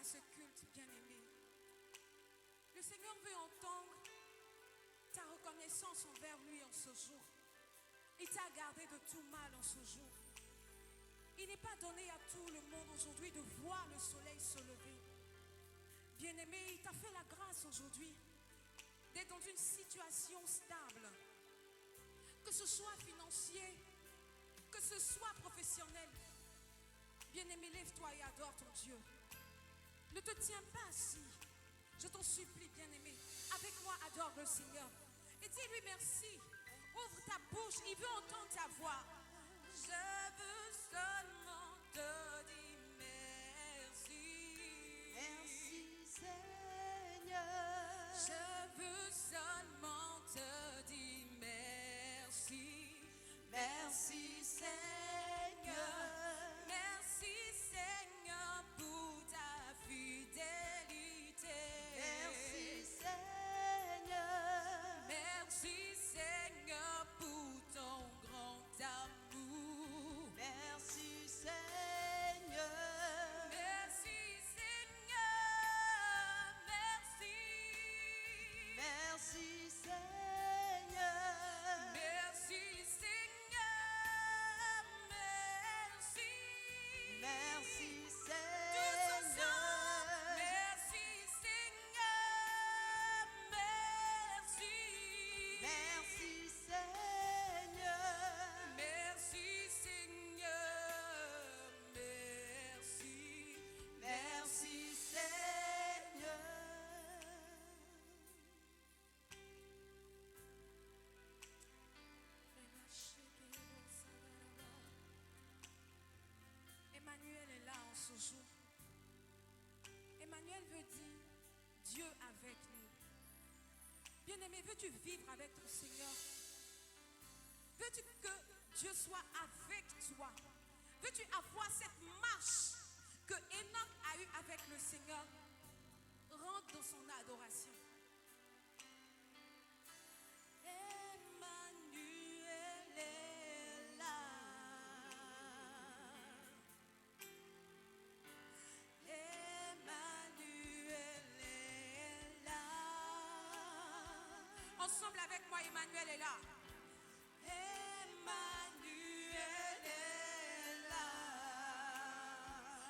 à ce culte, bien-aimé. Le Seigneur veut entendre ta reconnaissance envers lui en ce jour. Il t'a gardé de tout mal en ce jour. Il n'est pas donné à tout le monde aujourd'hui de voir le soleil se lever. Bien-aimé, il t'a fait la grâce aujourd'hui d'être dans une situation stable. Que ce soit financier, que ce soit professionnel. Bien-aimé, lève-toi et adore ton Dieu. Ne te tiens pas assis. Je t'en supplie, bien-aimé. Avec moi, adore le Seigneur. Et dis-lui merci. Ouvre ta bouche, il veut entendre ta voix. Je veux seulement te dire merci. Merci Seigneur. Je veux seulement te dire merci. Merci Seigneur. Merci Seigneur pour ta fidélité. Merci Seigneur. Merci Seigneur pour ton grand amour. Merci Seigneur. Merci Seigneur. Merci. Merci Seigneur. Merci Seigneur. Merci. Merci Tous ensemble. Seigneur. Merci Seigneur. Merci. Merci Seigneur. Merci Seigneur. Merci. Merci Seigneur. Emmanuel est là en ce jour. Emmanuel veut dire Dieu avec nous. Bien-aimé, veux-tu vivre avec ton Seigneur? Veux-tu que Dieu soit avec toi? Veux-tu avoir cette marche que Enoch a eue avec le Seigneur? Rentre dans son adoration. Emmanuel est là. Emmanuel est là. Ensemble avec moi, Emmanuel est là. Emmanuel est là.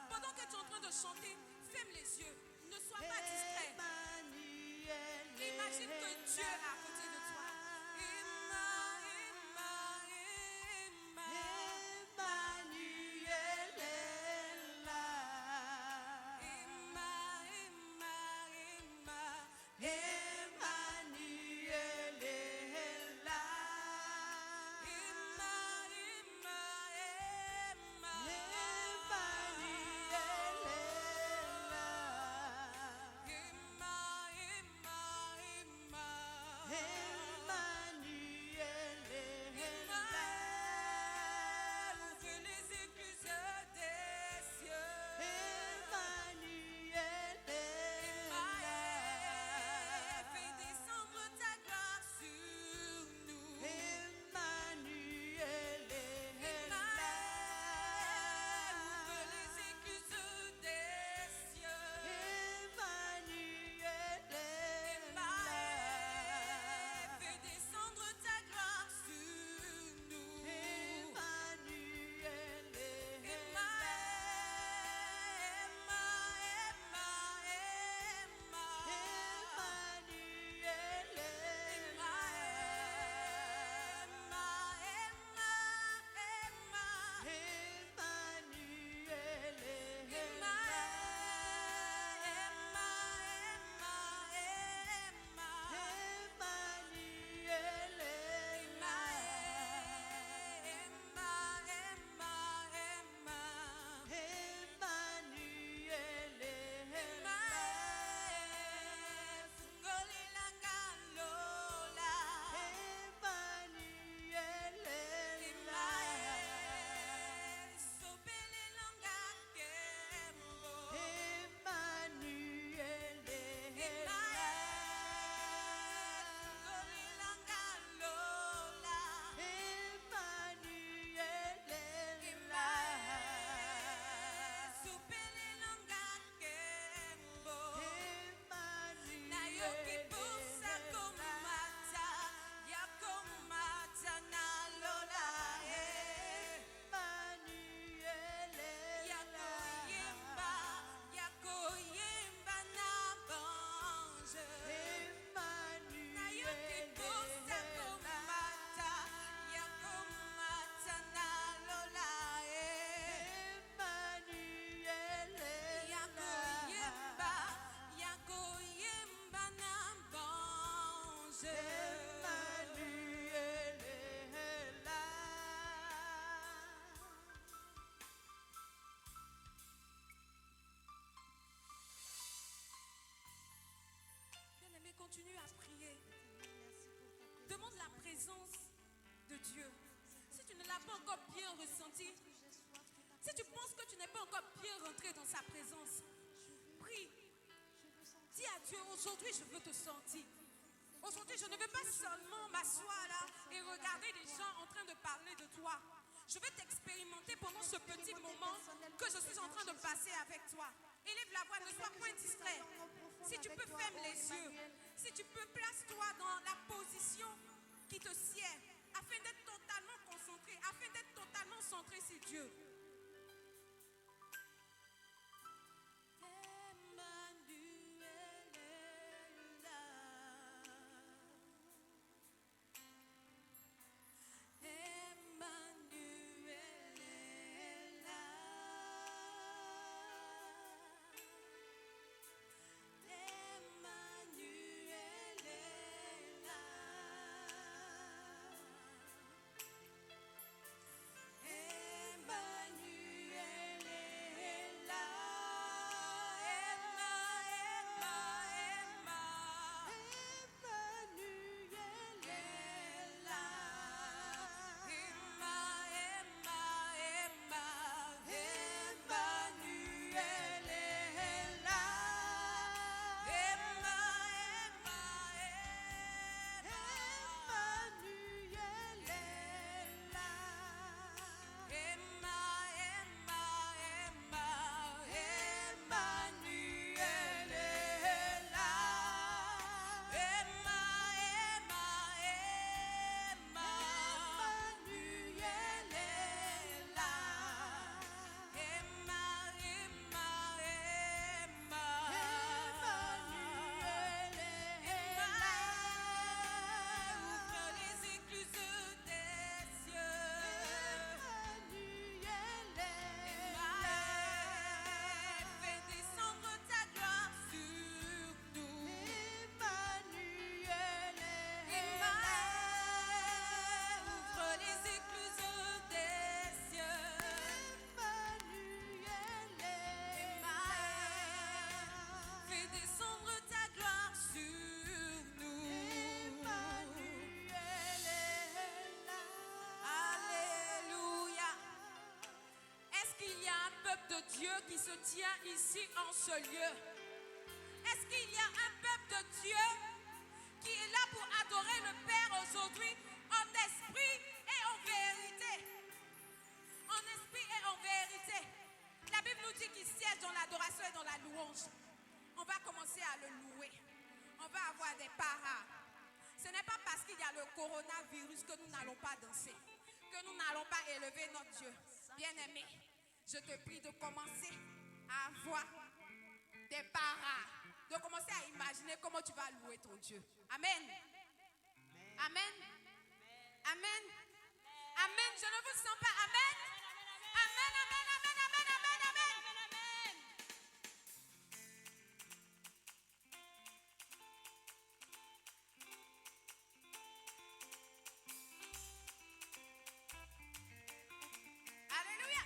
Pendant que tu es en train de chanter, ferme les yeux. Ne sois pas distrait. Emmanuel est Imagine que Dieu est à côté de toi. Emmanuel est là. Emmanuel est là. Emmanuel est là. présence de Dieu, si tu ne l'as pas encore bien ressenti, si tu penses que tu n'es pas encore bien rentré dans sa présence, prie. Dis à Dieu, aujourd'hui je veux te sentir. Aujourd'hui je ne veux pas seulement m'asseoir là et regarder les gens en train de parler de toi. Je veux t'expérimenter pendant ce petit moment que je suis en train de passer avec toi. Élève la voix, ne sois point distrait. Si tu peux, ferme les yeux. Si tu peux, place-toi dans la position qui te sied, afin d'être totalement concentré, afin d'être totalement centré sur Dieu. Dieu qui se tient ici en ce lieu? Est-ce qu'il y a un peuple de Dieu qui est là pour adorer le Père aujourd'hui en esprit et en vérité? En esprit et en vérité. La Bible nous dit qu'il siège dans l'adoration et dans la louange. On va commencer à le louer. On va avoir des paras. Ce n'est pas parce qu'il y a le coronavirus que nous n'allons pas danser, que nous n'allons pas élever notre Dieu. Bien-aimé, je te prie de commencer à avoir des paras, de commencer à imaginer comment tu vas louer ton Dieu. Amen. Amen. Amen. Amen. Je ne vous sens pas. Amen. Amen. Amen. Amen. Amen. Amen. Amen. Alléluia.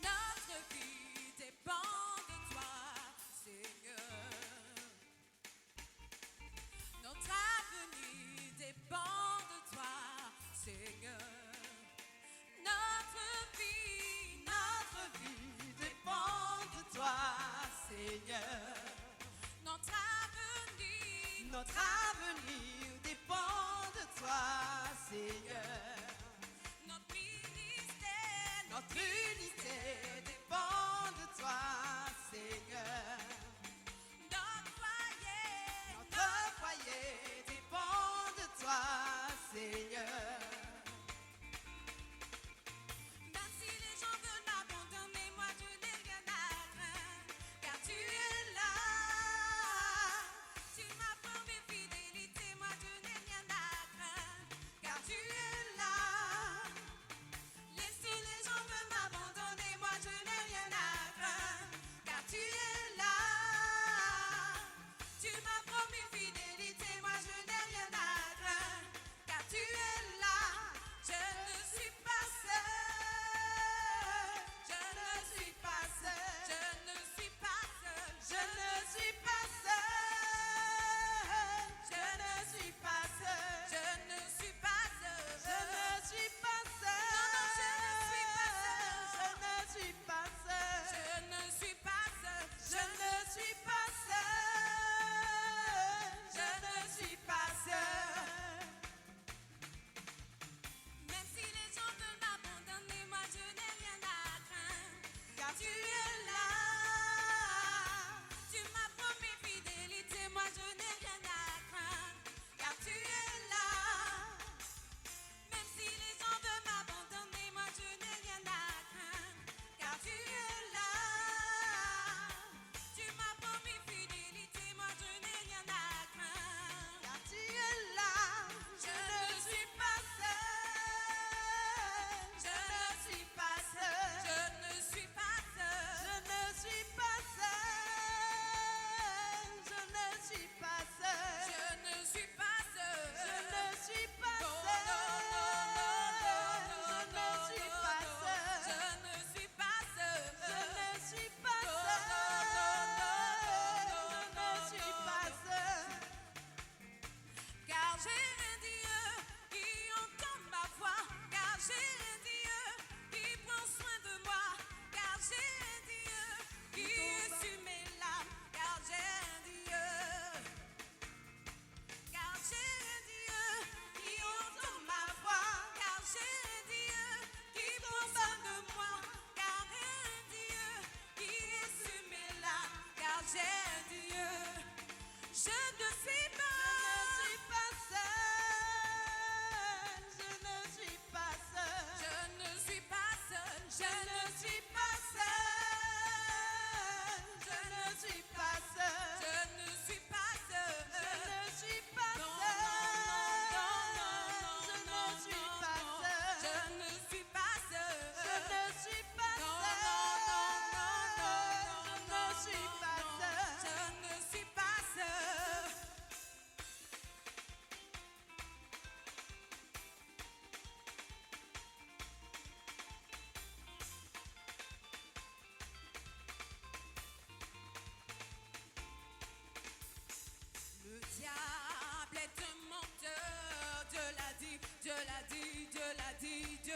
Notre vie dépend de toi, Seigneur. Notre avenir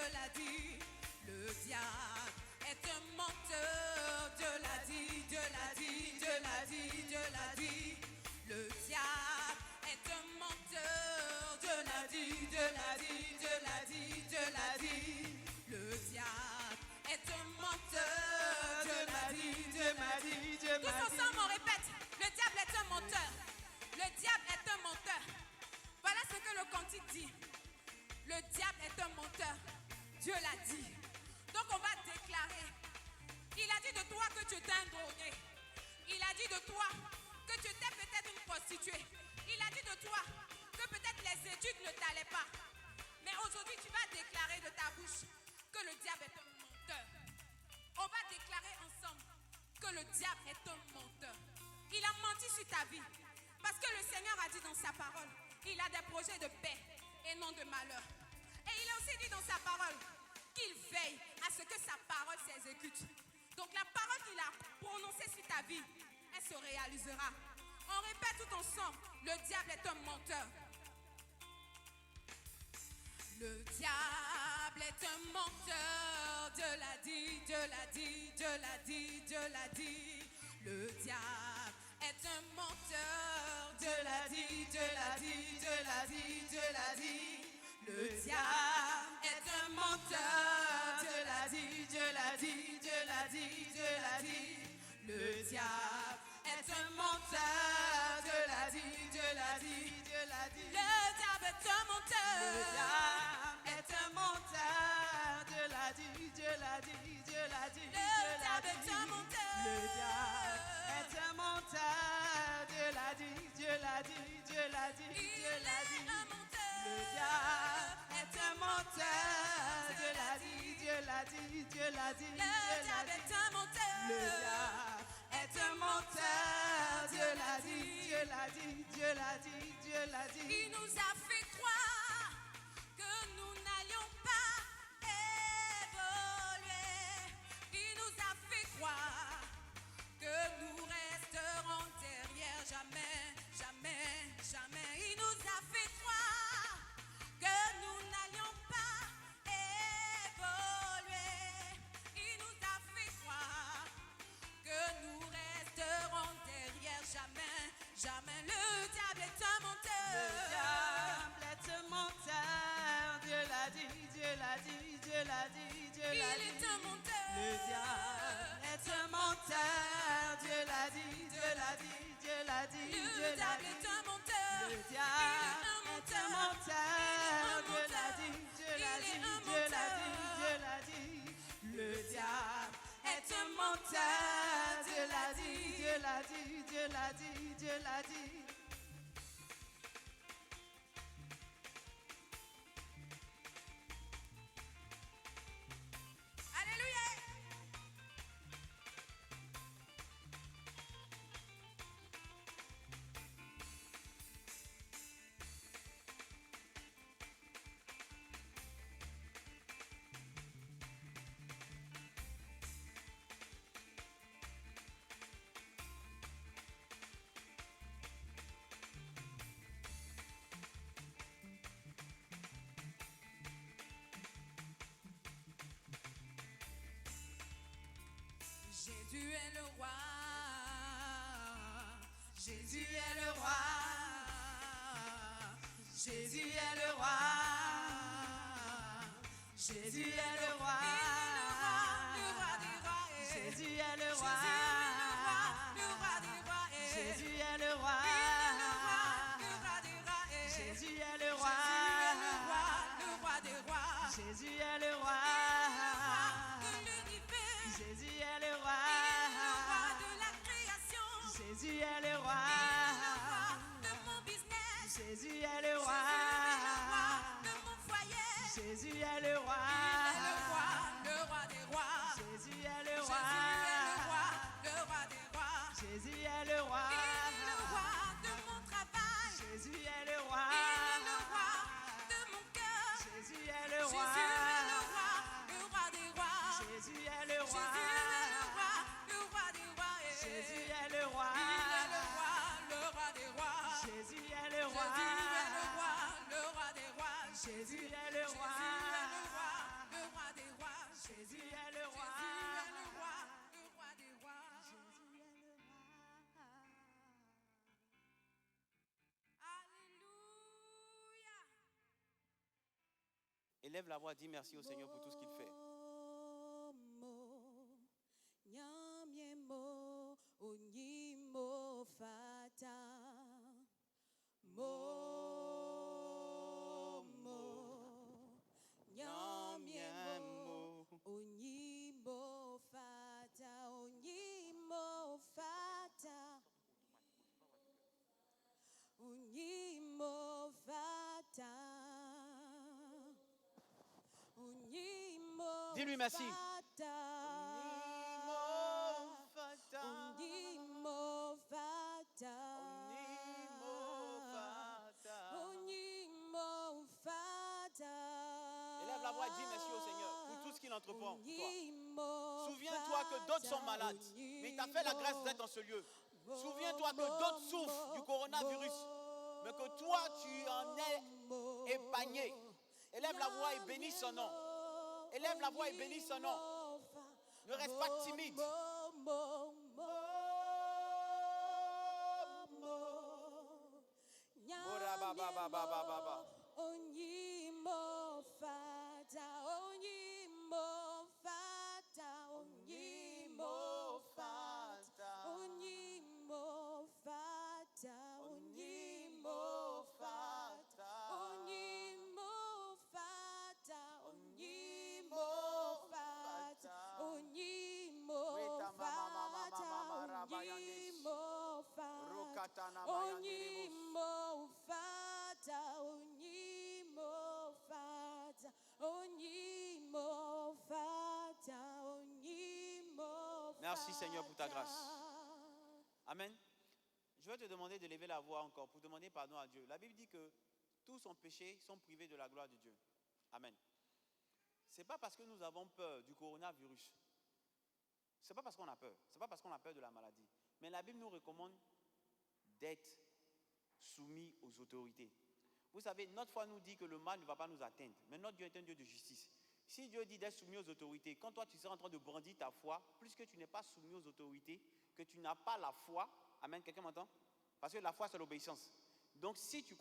Dieu l'a dit. Le diable est un menteur, Dieu l'a dit, Dieu l'a dit, Dieu l'a dit, Dieu l'a dit. Le diable est un menteur, Dieu l'a dit, Dieu l'a dit, Dieu l'a dit, Dieu l'a dit. Le diable est un menteur, Dieu l'a dit, Dieu m'a dit, Dieu m'a dit. Tous ensemble on répète, le diable est un menteur. Le diable est un menteur. Voilà ce que le cantique dit. Le diable est un menteur. Dieu l'a dit. Donc on va déclarer. Il a dit de toi que tu t'es drogué. Il a dit de toi que tu étais peut-être une prostituée. Il a dit de toi que peut-être les études ne t'allaient pas. Mais aujourd'hui tu vas déclarer de ta bouche que le diable est un menteur. On va déclarer ensemble que le diable est un menteur. Il a menti sur ta vie. Parce que le Seigneur a dit dans sa parole, il a des projets de paix et non de malheur. Et il a aussi dit dans sa parole qu'il veille à ce que sa parole s'exécute. Donc la parole qu'il a prononcée sur ta vie, elle se réalisera. On répète tout ensemble, le diable est un menteur. Le diable est un menteur, Dieu l'a dit, Dieu l'a dit, Dieu l'a dit, Dieu l'a dit. Le diable est un menteur, Dieu l'a dit, Dieu l'a dit, Dieu l'a dit, Dieu l'a dit. Le diable est un menteur, Dieu l'a dit, Dieu l'a dit, Dieu l'a dit, Dieu l'a dit. Le diable est un menteur, Dieu l'a dit, Dieu l'a dit, Dieu l'a dit. Le diable est un menteur. Le diable est un menteur, Dieu l'a dit, Dieu l'a dit, Dieu l'a dit. Le diable est un menteur. Le diable est un menteur, Dieu l'a dit, Dieu l'a dit, Dieu l'a dit, Dieu l'a dit. Le diable est un menteur, Dieu l'a dit, Dieu l'a dit, Dieu l'a dit. Le diable est un menteur. Le diable est un menteur, Dieu l'a dit, Dieu l'a dit, Dieu l'a dit, Dieu l'a dit. Il nous a fait croire que nous n'allions pas évoluer. Il nous a fait croire que nous resterons derrière, jamais, jamais, jamais. Il nous a fait croire que nous n'allions pas évoluer. Il nous a fait croire que nous resterons derrière, jamais, jamais. Le diable est un menteur. Le diable est un menteur. Dieu l'a dit, Dieu l'a dit, Dieu l'a dit, Dieu l'a dit. Il est un menteur. Le diable est un menteur. Dieu l'a dit, Dieu l'a dit, Dieu l'a dit, Dieu l'a dit. Le diable est un menteur. Le diable est un menteur. Dieu l'a dit, Dieu l'a dit, Dieu l'a dit, Dieu l'a dit. Le diable est un menteur. Dieu l'a dit, Dieu l'a dit, Dieu l'a dit, Dieu l'a dit. Alléluia. Jésus est le roi, Jésus est le roi, Jésus est le roi, Jésus est le roi, le roi des rois, Jésus est le roi, le roi des rois, Jésus est le roi, le roi des rois, Jésus est le roi, le roi des rois, Jésus est le roi. Jésus est le roi, de la création. Jésus est le roi, de mon business. Jésus est le roi, de mon foyer. Jésus est le roi, le roi des rois. Jésus est le roi, le roi des rois. Jésus est le roi, de mon travail. Jésus est le roi, de mon cœur. Jésus est le roi, le roi des rois. Jésus est le roi, le roi des rois. Jésus est le roi, le roi des rois. Jésus est le roi, le roi des rois. Jésus est le roi, le Élève la voix, dis merci au Seigneur pour tout ce qu'il fait. Dis-lui merci. Élève la voix et dis merci au Seigneur pour tout ce qu'il entreprend pour toi. Souviens-toi que d'autres sont malades, mais il t'a fait la grâce d'être dans ce lieu. Souviens-toi que d'autres souffrent du coronavirus, mais que toi, tu en es épargné. Élève la voix et bénis son nom. Élève la voix et bénis son nom. Ne reste pas timide. Merci Seigneur pour ta grâce. Amen. Je vais te demander de lever la voix encore pour demander pardon à Dieu. La Bible dit que tous sont péchés, sont privés de la gloire de Dieu. Amen. Ce n'est pas parce que nous avons peur du coronavirus. Ce n'est pas parce qu'on a peur. Ce n'est pas parce qu'on a peur de la maladie. Mais la Bible nous recommande d'être soumis aux autorités. Vous savez, notre foi nous dit que le mal ne va pas nous atteindre. Mais notre Dieu est un Dieu de justice. Si Dieu dit d'être soumis aux autorités, quand toi tu seras en train de brandir ta foi, plus que tu n'es pas soumis aux autorités, que tu n'as pas la foi, amen, quelqu'un m'entend? Parce que la foi c'est l'obéissance. Donc si tu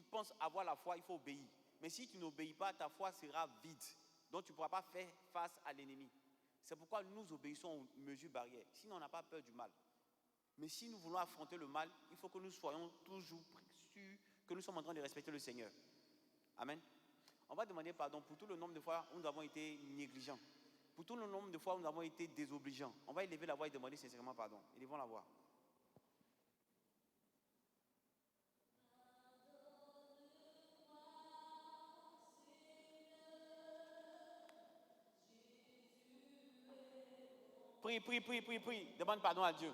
penses avoir la foi, il faut obéir. Mais si tu n'obéis pas, ta foi sera vide. Donc tu ne pourras pas faire face à l'ennemi. C'est pourquoi nous obéissons aux mesures barrières. Sinon on n'a pas peur du mal. Mais si nous voulons affronter le mal, il faut que nous soyons toujours sûrs que nous sommes en train de respecter le Seigneur. Amen. On va demander pardon pour tout le nombre de fois où nous avons été négligents. Pour tout le nombre de fois où nous avons été désobligeants. On va élever la voix et demander sincèrement pardon. Élevons la voix. Prie. Demande pardon à Dieu.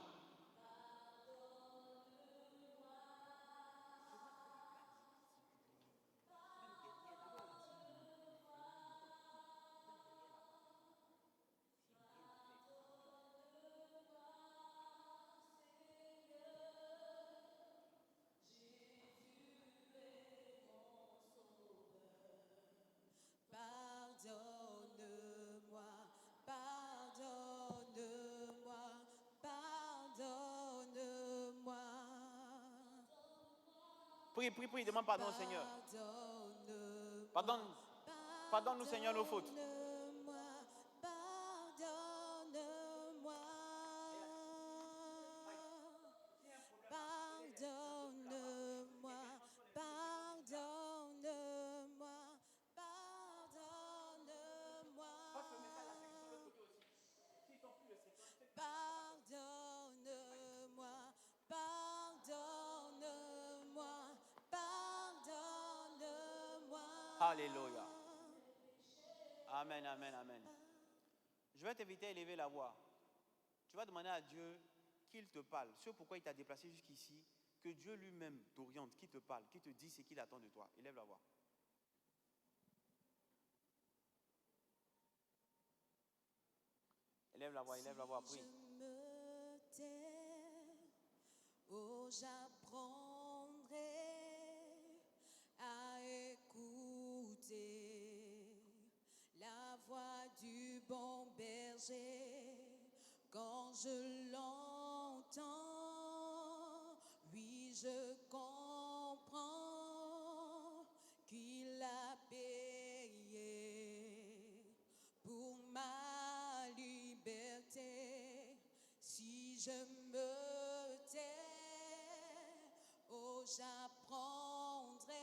Prie, demande pardon au Seigneur. Pardonne-nous Seigneur nos fautes. Alléluia. Amen. Je vais t'inviter à élever la voix. Tu vas demander à Dieu qu'il te parle. Ce pourquoi il t'a déplacé jusqu'ici, que Dieu lui-même t'oriente, qu'il te parle, qu'il te dise ce qu'il attend de toi. Élève la voix. Élève la voix, prie. Je me tais, oh, j'apprendrai à écouter la voix du bon berger. Quand je l'entends, oui, je comprends qu'il a payé je me tais, oh j'apprendrai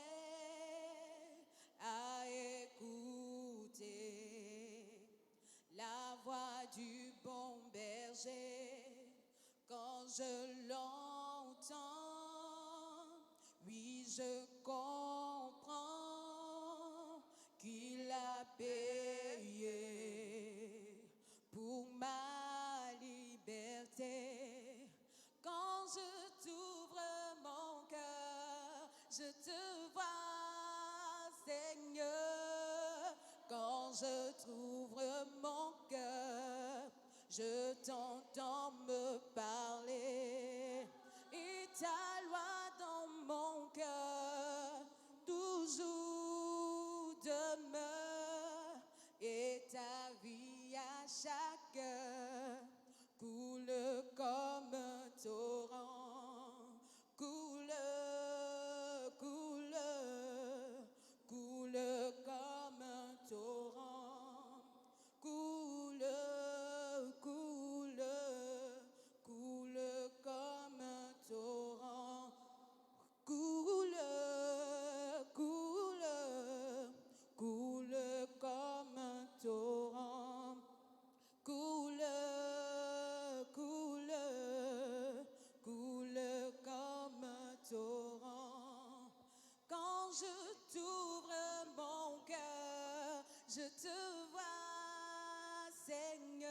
à écouter la voix du bon berger quand je l'entends. Oui, je comprends qu'il a payé pour ma liberté. Quand je t'ouvre mon cœur, je te vois, Seigneur. Quand je t'ouvre mon cœur, je t'entends me parler. Et ta loi dans mon cœur toujours demeure. Et ta vie à chaque heure coule comme un torrent. Coule, coule, coule comme un torrent. Coule, coule, coule comme un torrent. Coule, coule, coule comme un torrent. Coule, coule, coule comme un torrent. Quand je t'ouvre mon cœur, je te vois, Seigneur.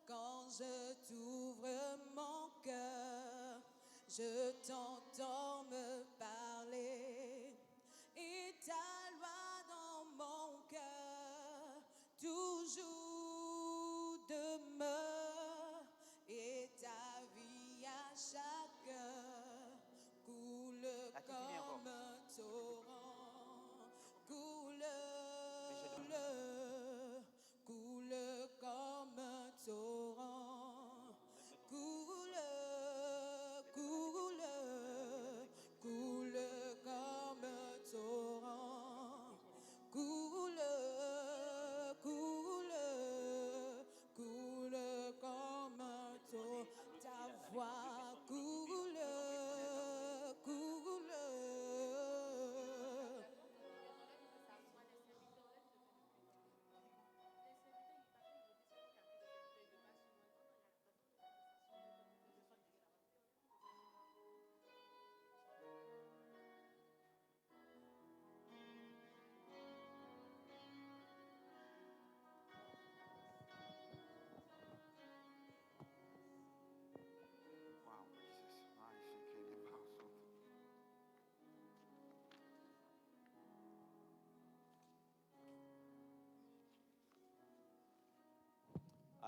Quand je t'ouvre mon cœur, je t'entends me parler. Et ta loi dans mon cœur toujours demeure. Et ta vie à chaque heure coule comme un torrent. Coule, coule comme un torrent. Coule, coule, coule comme un torrent. Coule, coule, coule comme un torrent. Ta voix coule, coule.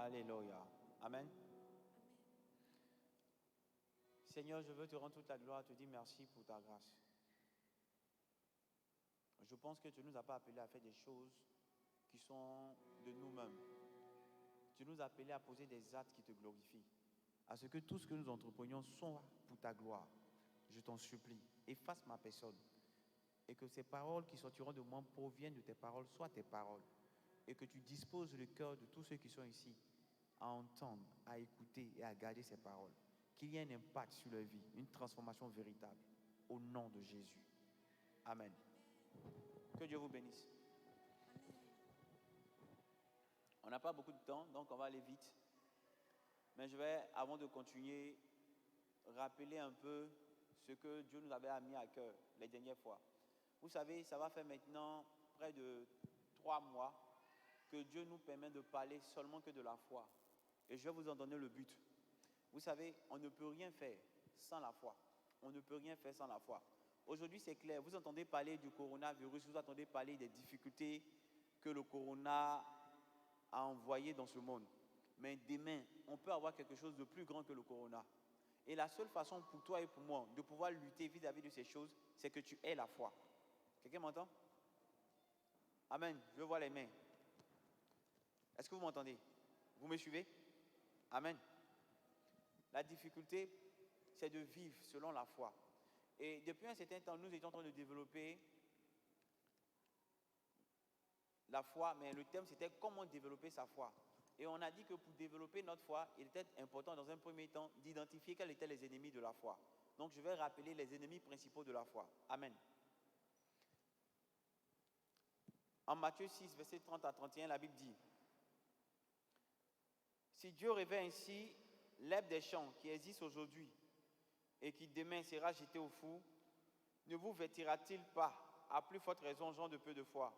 Alléluia. Amen. Seigneur, je veux te rendre toute la gloire, te dire merci pour ta grâce. Je pense que tu ne nous as pas appelés à faire des choses qui sont de nous-mêmes. Tu nous as appelés à poser des actes qui te glorifient. À ce que tout ce que nous entreprenions soit pour ta gloire. Je t'en supplie, efface ma personne. Et que ces paroles qui sortiront de moi proviennent de tes paroles, soient tes paroles. Et que tu disposes le cœur de tous ceux qui sont ici à entendre, à écouter et à garder ces paroles. Qu'il y ait un impact sur leur vie, une transformation véritable. Au nom de Jésus. Amen. Que Dieu vous bénisse. On n'a pas beaucoup de temps, donc on va aller vite. Mais je vais, avant de continuer, rappeler un peu ce que Dieu nous avait mis à cœur les dernières fois. Vous savez, ça va faire maintenant près de 3 mois que Dieu nous permet de parler seulement que de la foi. Et je vais vous en donner le but. Vous savez, on ne peut rien faire sans la foi. On ne peut rien faire sans la foi. Aujourd'hui, c'est clair. Vous entendez parler du coronavirus, vous entendez parler des difficultés que le corona a envoyées dans ce monde. Mais demain, on peut avoir quelque chose de plus grand que le corona. Et la seule façon pour toi et pour moi de pouvoir lutter vis-à-vis de ces choses, c'est que tu aies la foi. Quelqu'un m'entend? Amen. Je veux voir les mains. Est-ce que vous m'entendez? Vous me suivez? Amen. La difficulté, c'est de vivre selon la foi. Et depuis un certain temps, nous étions en train de développer la foi, mais le thème c'était comment développer sa foi. Et on a dit que pour développer notre foi, il était important dans un premier temps d'identifier quels étaient les ennemis de la foi. Donc je vais rappeler les ennemis principaux de la foi. Amen. En Matthieu 6, verset 30 à 31, la Bible dit: si Dieu revêt ainsi l'herbe des champs qui existe aujourd'hui et qui demain sera jetée au four, ne vous vêtira-t-il pas, à plus forte raison, gens de peu de foi?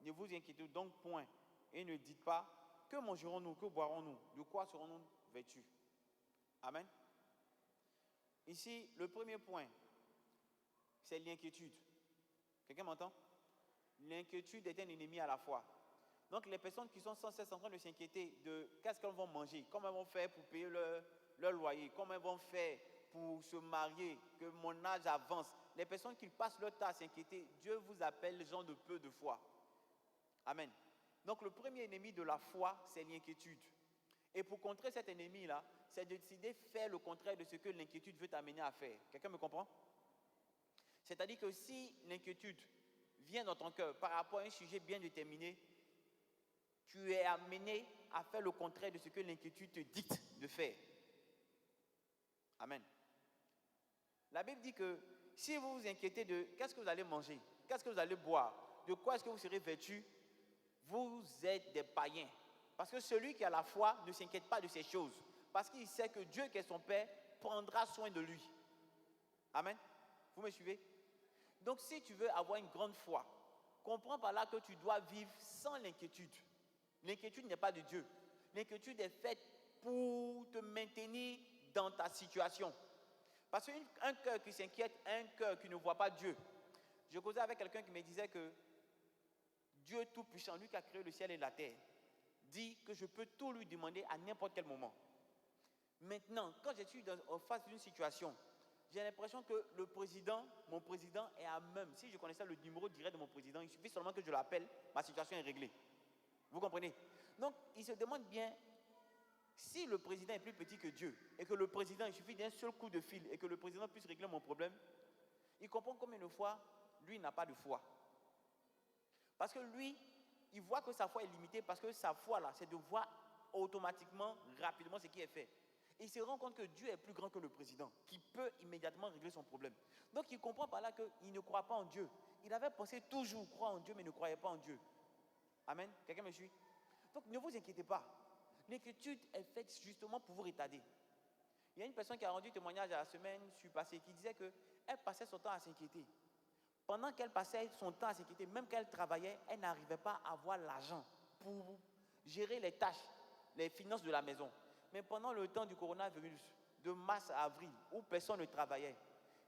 Ne vous inquiétez donc point et ne dites pas: que mangerons-nous, que boirons-nous, de quoi serons-nous vêtus? Amen. Ici, le premier point, c'est l'inquiétude. Quelqu'un m'entend? L'inquiétude est un ennemi à la foi. Donc les personnes qui sont sans cesse en train de s'inquiéter de qu'est-ce qu'elles vont manger, comment elles vont faire pour payer leur loyer, comment elles vont faire pour se marier, que mon âge avance. Les personnes qui passent leur temps à s'inquiéter, Dieu vous appelle les gens de peu de foi. Amen. Donc le premier ennemi de la foi, c'est l'inquiétude. Et pour contrer cet ennemi-là, c'est de décider de faire le contraire de ce que l'inquiétude veut t'amener à faire. Quelqu'un me comprend? C'est-à-dire que si l'inquiétude vient dans ton cœur par rapport à un sujet bien déterminé, tu es amené à faire le contraire de ce que l'inquiétude te dicte de faire. Amen. La Bible dit que si vous vous inquiétez de qu'est-ce que vous allez manger, qu'est-ce que vous allez boire, de quoi est-ce que vous serez vêtus, vous êtes des païens. Parce que celui qui a la foi ne s'inquiète pas de ces choses. Parce qu'il sait que Dieu, qui est son Père, prendra soin de lui. Amen. Vous me suivez? Donc si tu veux avoir une grande foi, comprends par là que tu dois vivre sans l'inquiétude. L'inquiétude n'est pas de Dieu. L'inquiétude est faite pour te maintenir dans ta situation. Parce qu'un cœur qui s'inquiète, un cœur qui ne voit pas Dieu. Je causais avec quelqu'un qui me disait que Dieu Tout-Puissant, lui qui a créé le ciel et la terre, dit que je peux tout lui demander à n'importe quel moment. Maintenant, quand je suis en face d'une situation, j'ai l'impression que mon président est à même. Si je connaissais le numéro direct de mon président, il suffit seulement que je l'appelle, ma situation est réglée. Vous comprenez? Donc, il se demande bien, si le président est plus petit que Dieu, et que le président, il suffit d'un seul coup de fil, et que le président puisse régler mon problème, il comprend combien de fois, lui n'a pas de foi. Parce que lui, il voit que sa foi est limitée, parce que sa foi, là, c'est de voir automatiquement, rapidement ce qui est fait. Il se rend compte que Dieu est plus grand que le président, qui peut immédiatement régler son problème. Donc, il comprend par là qu'il ne croit pas en Dieu. Il avait pensé toujours croire en Dieu, mais ne croyait pas en Dieu. Amen. Quelqu'un me suit? Donc ne vous inquiétez pas. L'inquiétude est faite justement pour vous retarder. Il y a une personne qui a rendu témoignage à la semaine passée qui disait qu'elle passait son temps à s'inquiéter. Pendant qu'elle passait son temps à s'inquiéter, même qu'elle travaillait, elle n'arrivait pas à avoir l'argent pour gérer les tâches, les finances de la maison. Mais pendant le temps du coronavirus, de mars à avril, où personne ne travaillait,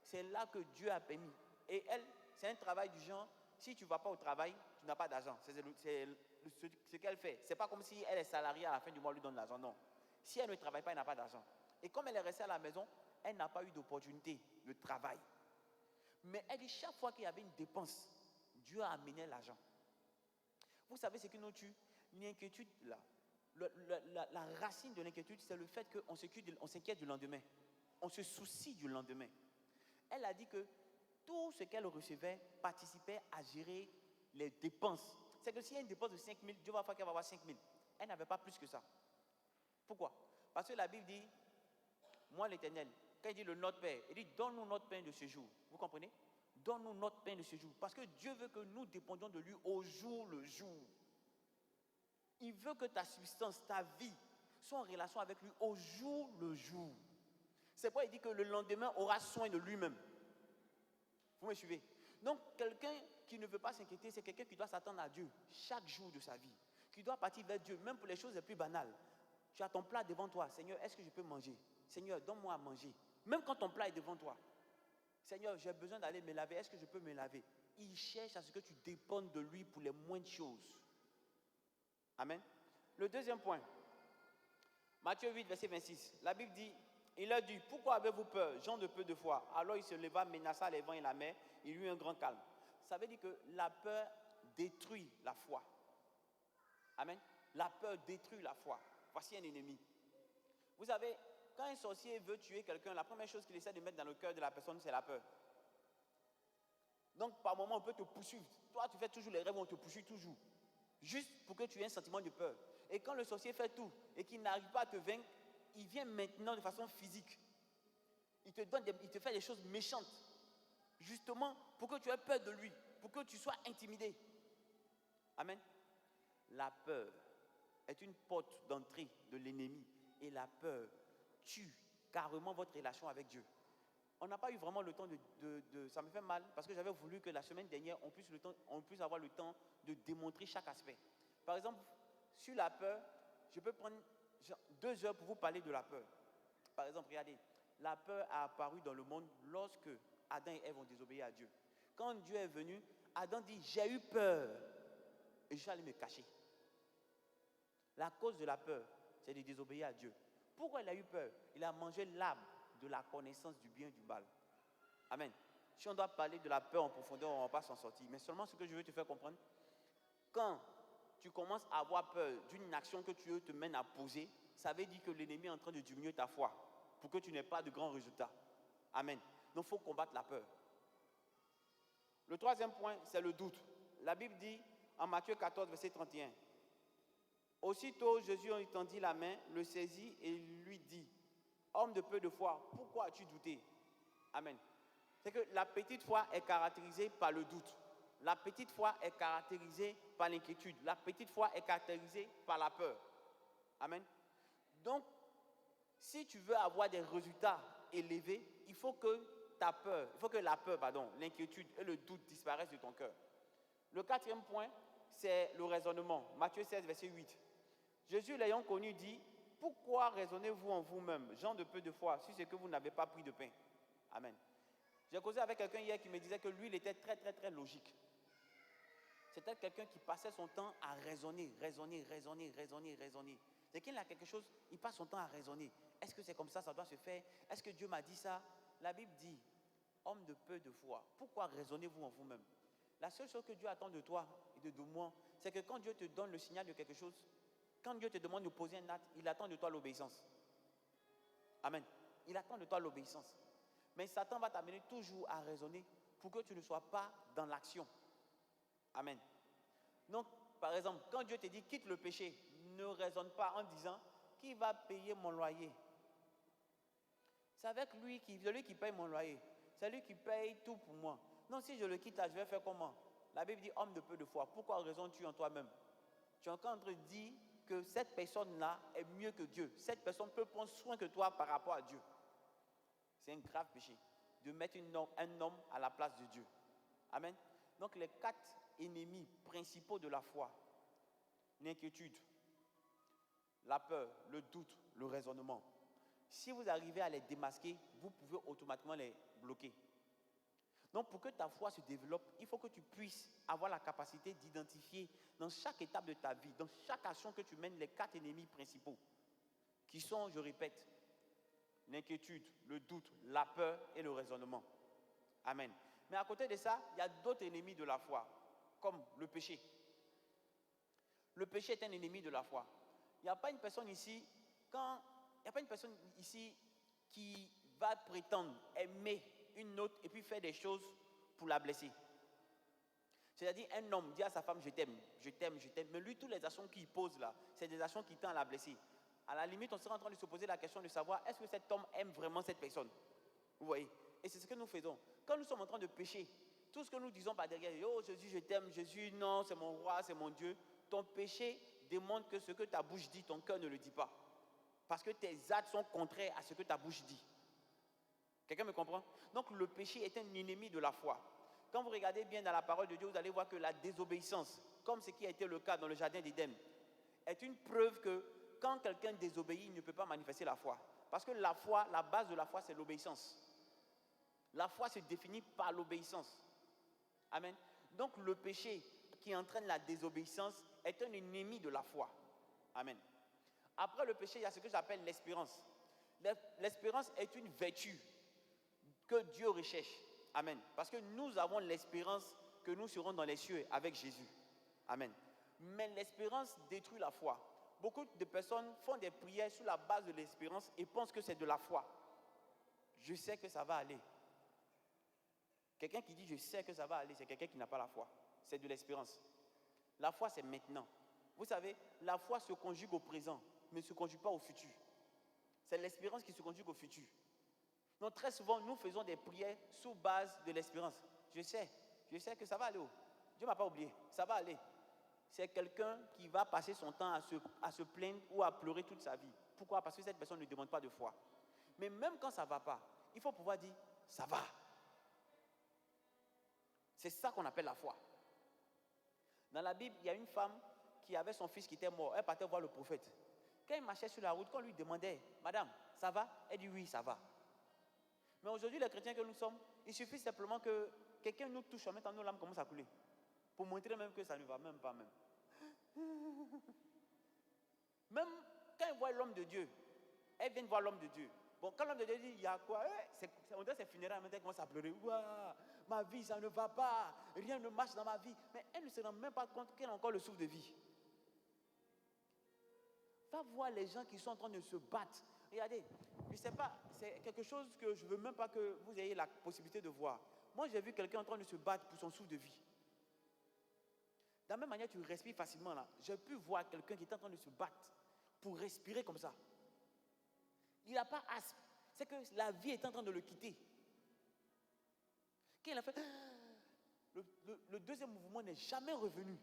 c'est là que Dieu a permis. Et elle, c'est un travail du genre, si tu ne vas pas au travail, tu n'as pas d'argent. C'est ce qu'elle fait. Ce n'est pas comme si elle est salariée à la fin du mois, on lui donne l'argent. Non. Si elle ne travaille pas, elle n'a pas d'argent. Et comme elle est restée à la maison, elle n'a pas eu d'opportunité de travail. Mais elle dit, chaque fois qu'il y avait une dépense, Dieu a amené l'argent. Vous savez ce qui nous tue? L'inquiétude, là. La racine de l'inquiétude, c'est le fait qu'on s'inquiète du lendemain. On se soucie du lendemain. Elle a dit que tout ce qu'elle recevait participait à gérer les dépenses. C'est que s'il y a une dépense de 5 000, Dieu va faire qu'elle va avoir 5 000. Elle n'avait pas plus que ça. Pourquoi? Parce que la Bible dit, moi l'Éternel, quand il dit le notre Père, il dit donne-nous notre pain de ce jour. Vous comprenez? Donne-nous notre pain de ce jour. Parce que Dieu veut que nous dépendions de lui au jour le jour. Il veut que ta substance, ta vie, soit en relation avec lui au jour le jour. C'est pourquoi il dit que le lendemain aura soin de lui-même. Vous me suivez? Donc, quelqu'un qui ne veut pas s'inquiéter, c'est quelqu'un qui doit s'attendre à Dieu chaque jour de sa vie. Qui doit partir vers Dieu, même pour les choses les plus banales. Tu as ton plat devant toi. Seigneur, est-ce que je peux manger? Seigneur, donne-moi à manger. Même quand ton plat est devant toi. Seigneur, j'ai besoin d'aller me laver. Est-ce que je peux me laver? Il cherche à ce que tu dépendes de lui pour les moindres choses. Amen. Le deuxième point. Matthieu 8, verset 26. La Bible dit, il leur dit, pourquoi avez-vous peur, gens de peu de foi? Alors il se leva, menaça les vents et la mer, il eut un grand calme. Ça veut dire que la peur détruit la foi. Amen. La peur détruit la foi. Voici un ennemi. Vous savez, quand un sorcier veut tuer quelqu'un, la première chose qu'il essaie de mettre dans le cœur de la personne, c'est la peur. Donc par moment, on peut te poursuivre. Toi, tu fais toujours les rêves, on te poursuit toujours. juste pour que tu aies un sentiment de peur. Et quand le sorcier fait tout et qu'il n'arrive pas à te vaincre, il vient maintenant de façon physique. Il te fait des choses méchantes, justement pour que tu aies peur de lui, pour que tu sois intimidé. Amen. La peur est une porte d'entrée de l'ennemi et la peur tue carrément votre relation avec Dieu. On n'a pas eu vraiment le temps ça me fait mal parce que j'avais voulu que la semaine dernière on puisse avoir le temps de démontrer chaque aspect. Par exemple, sur la peur, je peux prendre 2 heures pour vous parler de la peur. Par exemple, regardez, la peur a apparu dans le monde lorsque Adam et Ève ont désobéi à Dieu. Quand Dieu est venu, Adam dit, j'ai eu peur et je suis allé me cacher. La cause de la peur, c'est de désobéir à Dieu. Pourquoi il a eu peur? Il a mangé l'arbre de la connaissance du bien et du mal. Amen. Si on doit parler de la peur en profondeur, on ne va pas s'en sortir. Mais seulement ce que je veux te faire comprendre, quand tu commences à avoir peur d'une action que tu te mènes à poser, ça veut dire que l'ennemi est en train de diminuer ta foi pour que tu n'aies pas de grands résultats. Amen. Donc il faut combattre la peur. Le 3e point, c'est le doute. La Bible dit en Matthieu 14, verset 31, aussitôt Jésus en étendit la main, le saisit et lui dit, homme de peu de foi, pourquoi as-tu douté? Amen. C'est que la petite foi est caractérisée par le doute. La petite foi est caractérisée par l'inquiétude. La petite foi est caractérisée par la peur. Amen. Donc, si tu veux avoir des résultats élevés, il faut que l'inquiétude et le doute disparaissent de ton cœur. Le 4e point, c'est le raisonnement. Matthieu 16, verset 8. Jésus, l'ayant connu, dit, pourquoi raisonnez-vous en vous-même, gens de peu de foi, si c'est que vous n'avez pas pris de pain? Amen. J'ai causé avec quelqu'un hier qui me disait que lui, il était très, très, très logique. C'était quelqu'un qui passait son temps à raisonner. C'est qu'il a quelque chose, il passe son temps à raisonner. Est-ce que c'est comme ça doit se faire? Est-ce que Dieu m'a dit ça? La Bible dit, homme de peu de foi, pourquoi raisonnez-vous en vous-même? La seule chose que Dieu attend de toi et de moi, c'est que quand Dieu te donne le signal de quelque chose, quand Dieu te demande de poser un acte, il attend de toi l'obéissance. Amen. Il attend de toi l'obéissance. Mais Satan va t'amener toujours à raisonner pour que tu ne sois pas dans l'action. Amen. Donc, par exemple, quand Dieu te dit quitte le péché, ne raisonne pas en disant qui va payer mon loyer? C'est avec celui qui paye mon loyer. C'est lui qui paye tout pour moi. Non, si je le quitte là, je vais faire comment? La Bible dit homme de peu de foi. Pourquoi raisonnes-tu en toi-même? Tu es encore en train de dire que cette personne-là est mieux que Dieu. Cette personne peut prendre soin que toi par rapport à Dieu. C'est un grave péché de mettre un homme à la place de Dieu. Amen. Donc les 4 ennemis principaux de la foi, l'inquiétude, la peur, le doute, le raisonnement. Si vous arrivez à les démasquer, vous pouvez automatiquement les bloquer. Donc pour que ta foi se développe, il faut que tu puisses avoir la capacité d'identifier dans chaque étape de ta vie, dans chaque action que tu mènes, les 4 ennemis principaux, qui sont, je répète, l'inquiétude, le doute, la peur et le raisonnement. Amen. Mais à côté de ça, il y a d'autres ennemis de la foi, comme le péché. Le péché est un ennemi de la foi. Il n'y a pas une personne ici, qui va prétendre aimer une autre et puis faire des choses pour la blesser. C'est-à-dire un homme dit à sa femme je t'aime, mais lui toutes les actions qu'il pose là, c'est des actions qui tendent à la blesser. À la limite, on sera en train de se poser la question de savoir est-ce que cet homme aime vraiment cette personne? Vous voyez? Et c'est ce que nous faisons. Quand nous sommes en train de pécher, tout ce que nous disons par derrière, oh Jésus je t'aime, Jésus non, c'est mon roi, c'est mon Dieu, ton péché démontre que ce que ta bouche dit, ton cœur ne le dit pas. Parce que tes actes sont contraires à ce que ta bouche dit. Quelqu'un me comprend? Donc le péché est un ennemi de la foi. Quand vous regardez bien dans la parole de Dieu, vous allez voir que la désobéissance, comme ce qui a été le cas dans le jardin d'Éden, est une preuve que quand quelqu'un désobéit, il ne peut pas manifester la foi. Parce que la foi, la base de la foi, c'est l'obéissance. La foi se définit par l'obéissance. Amen. Donc le péché qui entraîne la désobéissance est un ennemi de la foi. Amen. Après le péché, il y a ce que j'appelle l'espérance. L'espérance est une vertu que Dieu recherche. Amen. Parce que nous avons l'espérance que nous serons dans les cieux avec Jésus. Amen. Mais l'espérance détruit la foi. Beaucoup de personnes font des prières sur la base de l'espérance et pensent que c'est de la foi. Je sais que ça va aller. Quelqu'un qui dit je sais que ça va aller, c'est quelqu'un qui n'a pas la foi. C'est de l'espérance. La foi, c'est maintenant. Vous savez, la foi se conjugue au présent, mais ne se conjugue pas au futur. C'est l'espérance qui se conjugue au futur. Donc très souvent, nous faisons des prières sous base de l'espérance. Je sais que ça va aller. Dieu ne m'a pas oublié, ça va aller. C'est quelqu'un qui va passer son temps à se plaindre ou à pleurer toute sa vie. Pourquoi? Parce que cette personne ne demande pas de foi. Mais même quand ça ne va pas, il faut pouvoir dire, ça va. C'est ça qu'on appelle la foi. Dans la Bible, il y a une femme qui avait son fils qui était mort. Elle partait voir le prophète. Quand il marchait sur la route, quand on lui demandait, madame, ça va? Elle dit oui, ça va. Mais aujourd'hui, les chrétiens que nous sommes, il suffit simplement que quelqu'un nous touche, en même temps nos larmes commencent à couler. Pour montrer même que ça ne va même pas même. Même quand elle voit l'homme de Dieu, elle vient voir l'homme de Dieu. Bon, quand l'homme de Dieu dit, il y a quoi? On dirait ses funérailles, maintenant elle commence à pleurer. Ouah, ma vie, ça ne va pas. Rien ne marche dans ma vie. Mais elle ne se rend même pas compte qu'elle a encore le souffle de vie. Va voir les gens qui sont en train de se battre. Regardez, je ne sais pas, c'est quelque chose que je ne veux même pas que vous ayez la possibilité de voir. Moi, j'ai vu quelqu'un en train de se battre pour son souffle de vie. De la même manière, tu respires facilement là. J'ai pu voir quelqu'un qui est en train de se battre pour respirer comme ça. Il n'a pas asthme. C'est que la vie est en train de le quitter. Quand il a fait, le deuxième mouvement n'est jamais revenu.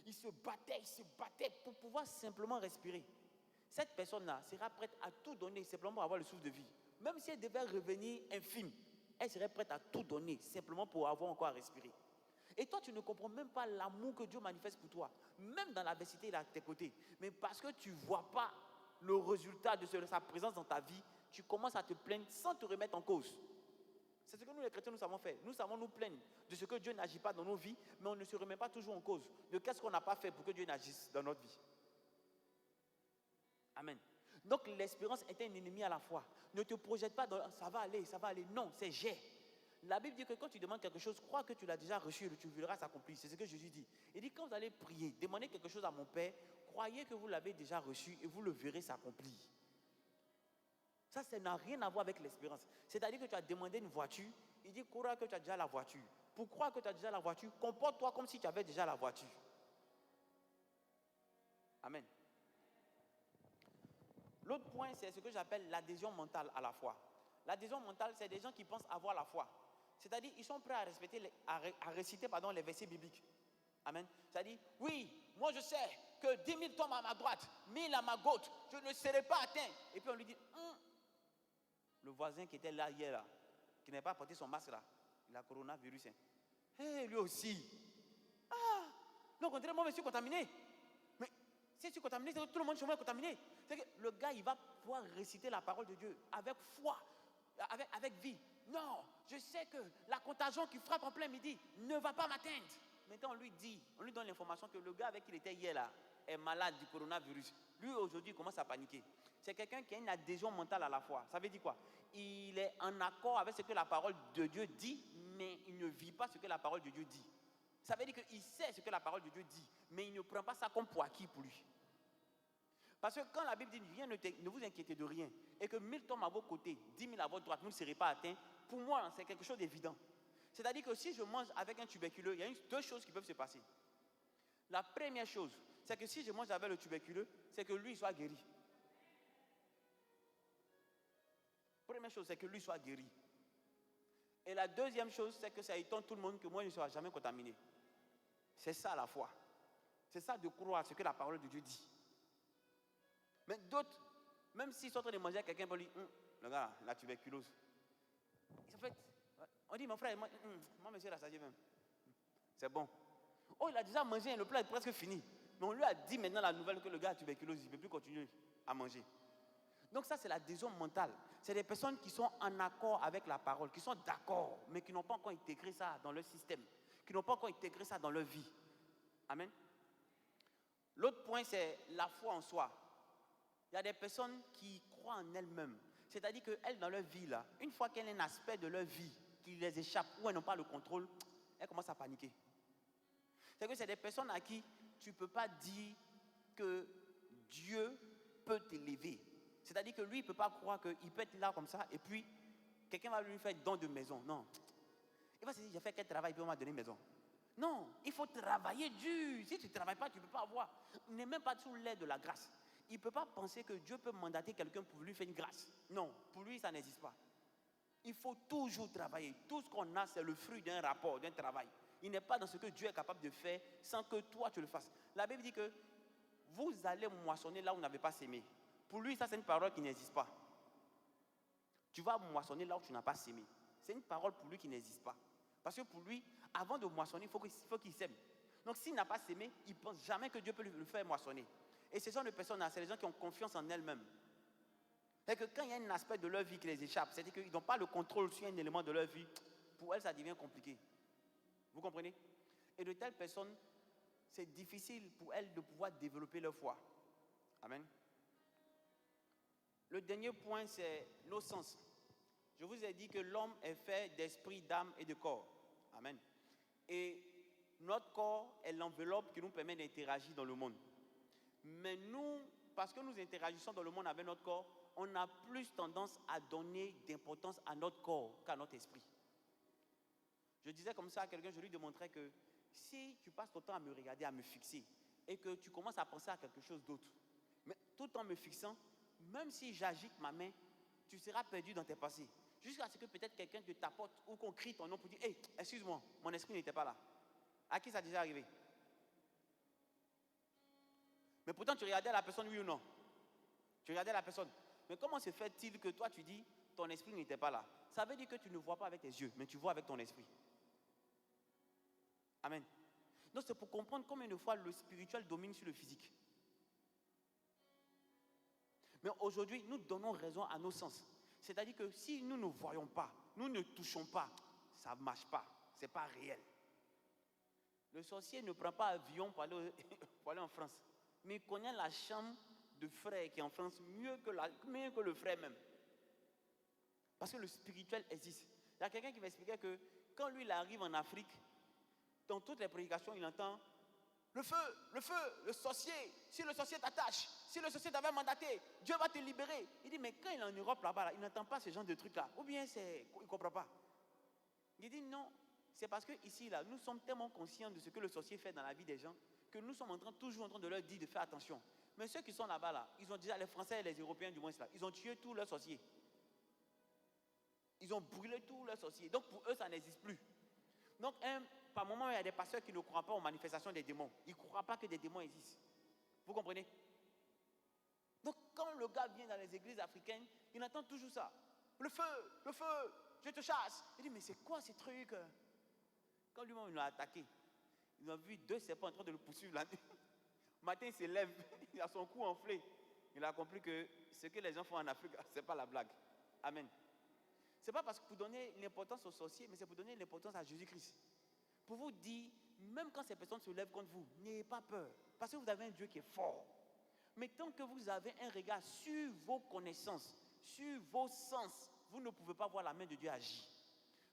Il se battait pour pouvoir simplement respirer. Cette personne-là sera prête à tout donner simplement pour avoir le souffle de vie. Même si elle devait revenir infime, elle serait prête à tout donner simplement pour avoir encore à respirer. Et toi, tu ne comprends même pas l'amour que Dieu manifeste pour toi. Même dans l'adversité, il est à tes côtés. Mais parce que tu ne vois pas le résultat de sa présence dans ta vie, tu commences à te plaindre sans te remettre en cause. C'est ce que nous, les chrétiens, nous savons faire. Nous savons nous plaindre de ce que Dieu n'agit pas dans nos vies, mais on ne se remet pas toujours en cause de qu'est-ce qu'on n'a pas fait pour que Dieu n'agisse dans notre vie. Amen. Donc l'espérance est un ennemi à la foi. Ne te projette pas dans ça va aller, ça va aller. Non, c'est j'ai. La Bible dit que quand tu demandes quelque chose, crois que tu l'as déjà reçu et tu verras s'accomplir. C'est ce que Jésus dit. Il dit quand vous allez prier, demandez quelque chose à mon Père, croyez que vous l'avez déjà reçu et vous le verrez s'accomplir. Ça n'a rien à voir avec l'espérance. C'est-à-dire que tu as demandé une voiture, il dit crois que tu as déjà la voiture. Pour croire que tu as déjà la voiture, comporte-toi comme si tu avais déjà la voiture. Amen. L'autre point, c'est ce que j'appelle l'adhésion mentale à la foi. L'adhésion mentale, c'est des gens qui pensent avoir la foi. C'est-à-dire, ils sont prêts à réciter les versets bibliques. Amen. C'est-à-dire, oui, moi je sais que 10 000 tombent à ma droite, 1000 à ma gauche, je ne serai pas atteint. Et puis on lui dit, le voisin qui était là hier, là, qui n'avait pas porté son masque là, il a coronavirus. Lui aussi. Donc on dirait, moi je suis contaminé. Mais si je suis contaminé, c'est que tout le monde chez moi est contaminé. C'est que le gars, il va pouvoir réciter la parole de Dieu avec foi, avec vie. Non, je sais que la contagion qui frappe en plein midi ne va pas m'atteindre. Maintenant, on lui donne l'information que le gars avec qui il était hier là est malade du coronavirus. Lui, aujourd'hui, il commence à paniquer. C'est quelqu'un qui a une adhésion mentale à la foi. Ça veut dire quoi? Il est en accord avec ce que la parole de Dieu dit, mais il ne vit pas ce que la parole de Dieu dit. Ça veut dire qu'il sait ce que la parole de Dieu dit, mais il ne prend pas ça comme pour acquis pour lui. Parce que quand la Bible dit ne vous inquiétez de rien, et que 1000 tombent à vos côtés, 10 000 à votre droite, vous ne serez pas atteints, pour moi, c'est quelque chose d'évident. C'est-à-dire que si je mange avec un tuberculeux, il y a deux choses qui peuvent se passer. La première chose, c'est que si je mange avec le tuberculeux, c'est que lui soit guéri. Première chose, c'est que lui soit guéri. Et la deuxième chose, c'est que ça étonne tout le monde que moi, je ne serai jamais contaminé. C'est ça la foi. C'est ça de croire ce que la parole de Dieu dit. Mais d'autres, même s'ils sont en train de manger avec quelqu'un, pour lui, le gars, la tuberculose. En fait, on dit, mon frère, moi, monsieur, la sagesse même. C'est bon. Oh, il a déjà mangé, le plat est presque fini. Mais on lui a dit maintenant la nouvelle que le gars a tuberculose, il ne peut plus continuer à manger. Donc ça, c'est l'adhésion mentale. C'est des personnes qui sont en accord avec la parole, qui sont d'accord, mais qui n'ont pas encore intégré ça dans leur système, qui n'ont pas encore intégré ça dans leur vie. Amen. L'autre point, c'est la foi en soi. Il y a des personnes qui croient en elles-mêmes. C'est-à-dire qu'elles, dans leur vie, là, une fois qu'elles ont un aspect de leur vie qui les échappe, ou elles n'ont pas le contrôle, elles commencent à paniquer. C'est que c'est des personnes à qui tu ne peux pas dire que Dieu peut t'élever. C'est-à-dire que lui, il ne peut pas croire qu'il peut être là comme ça, et puis quelqu'un va lui faire don de maison. Non. Il va se dire, j'ai fait quel travail, il peut m'a donner une maison. Non, il faut travailler dur. Si tu ne travailles pas, tu ne peux pas avoir. Il n'est même pas sous l'aide de la grâce. Il ne peut pas penser que Dieu peut mandater quelqu'un pour lui faire une grâce. Non, pour lui, ça n'existe pas. Il faut toujours travailler. Tout ce qu'on a, c'est le fruit d'un rapport, d'un travail. Il n'est pas dans ce que Dieu est capable de faire sans que toi, tu le fasses. La Bible dit que vous allez moissonner là où vous n'avez pas sémé. Pour lui, ça, c'est une parole qui n'existe pas. Tu vas moissonner là où tu n'as pas sémé. C'est une parole pour lui qui n'existe pas. Parce que pour lui, avant de moissonner, il faut qu'il sème. Donc s'il n'a pas sémé, il ne pense jamais que Dieu peut le faire moissonner. Et ce sont les personnes-là, c'est les gens qui ont confiance en elles-mêmes. C'est que quand il y a un aspect de leur vie qui les échappe, c'est-à-dire qu'ils n'ont pas le contrôle sur un élément de leur vie, pour elles, ça devient compliqué. Vous comprenez? Et de telles personnes, c'est difficile pour elles de pouvoir développer leur foi. Amen. Le dernier point, c'est nos sens. Je vous ai dit que l'homme est fait d'esprit, d'âme et de corps. Amen. Et notre corps est l'enveloppe qui nous permet d'interagir dans le monde. Mais nous, parce que nous interagissons dans le monde avec notre corps, on a plus tendance à donner d'importance à notre corps qu'à notre esprit. Je disais comme ça à quelqu'un, je lui démontrais que si tu passes ton temps à me regarder, à me fixer, et que tu commences à penser à quelque chose d'autre, mais tout en me fixant, même si j'agite ma main, tu seras perdu dans tes pensées. Jusqu'à ce que peut-être quelqu'un te tapote ou qu'on crie ton nom pour dire « Hey, excuse-moi, mon esprit n'était pas là. » À qui ça a déjà arrivé? Mais pourtant, tu regardais la personne, oui ou non? Tu regardais la personne. Mais comment se fait-il que toi, tu dis « Ton esprit n'était pas là » Ça veut dire que tu ne vois pas avec tes yeux, mais tu vois avec ton esprit. Amen. Donc, c'est pour comprendre combien de fois le spirituel domine sur le physique. Mais aujourd'hui, nous donnons raison à nos sens. C'est-à-dire que si nous ne voyons pas, nous ne touchons pas, ça ne marche pas, ce n'est pas réel. Le sorcier ne prend pas avion pour aller en France, mais il connaît la chambre de frère qui est en France mieux que le frère même. Parce que le spirituel existe. Il y a quelqu'un qui m'expliquait que quand lui il arrive en Afrique, dans toutes les prédications, il entend le feu, le sorcier, si le sorcier t'attache, si le sorcier t'avait mandaté, Dieu va te libérer. Il dit, mais quand il est en Europe là-bas, là, il n'entend pas ce genre de trucs-là. Ou bien il ne comprend pas. Il dit, non, c'est parce que ici, là, nous sommes tellement conscients de ce que le sorcier fait dans la vie des gens, que nous sommes toujours en train de leur dire de faire attention. Mais ceux qui sont là-bas, là, ils ont déjà, les Français et les Européens du moins, là, ils ont tué tous leurs sorciers. Ils ont brûlé tous leurs sorciers. Donc pour eux, ça n'existe plus. Donc, par moment, il y a des pasteurs qui ne croient pas aux manifestations des démons. Ils ne croient pas que des démons existent. Vous comprenez? Donc, quand le gars vient dans les églises africaines, il entend toujours ça. Le feu, je te chasse. Il dit, mais c'est quoi ces trucs? Quand lui-même il l'a attaqué, ils ont vu 2 serpents en train de le poursuivre la nuit. Le matin, il se lève, il a son cou enflé. Il a compris que ce que les gens font en Afrique, ce n'est pas la blague. Amen. Ce n'est pas parce que vous donnez l'importance aux sorciers, mais c'est pour donner l'importance à Jésus-Christ. Pour vous dire, même quand ces personnes se lèvent contre vous, n'ayez pas peur. Parce que vous avez un Dieu qui est fort. Mais tant que vous avez un regard sur vos connaissances, sur vos sens, vous ne pouvez pas voir la main de Dieu agir.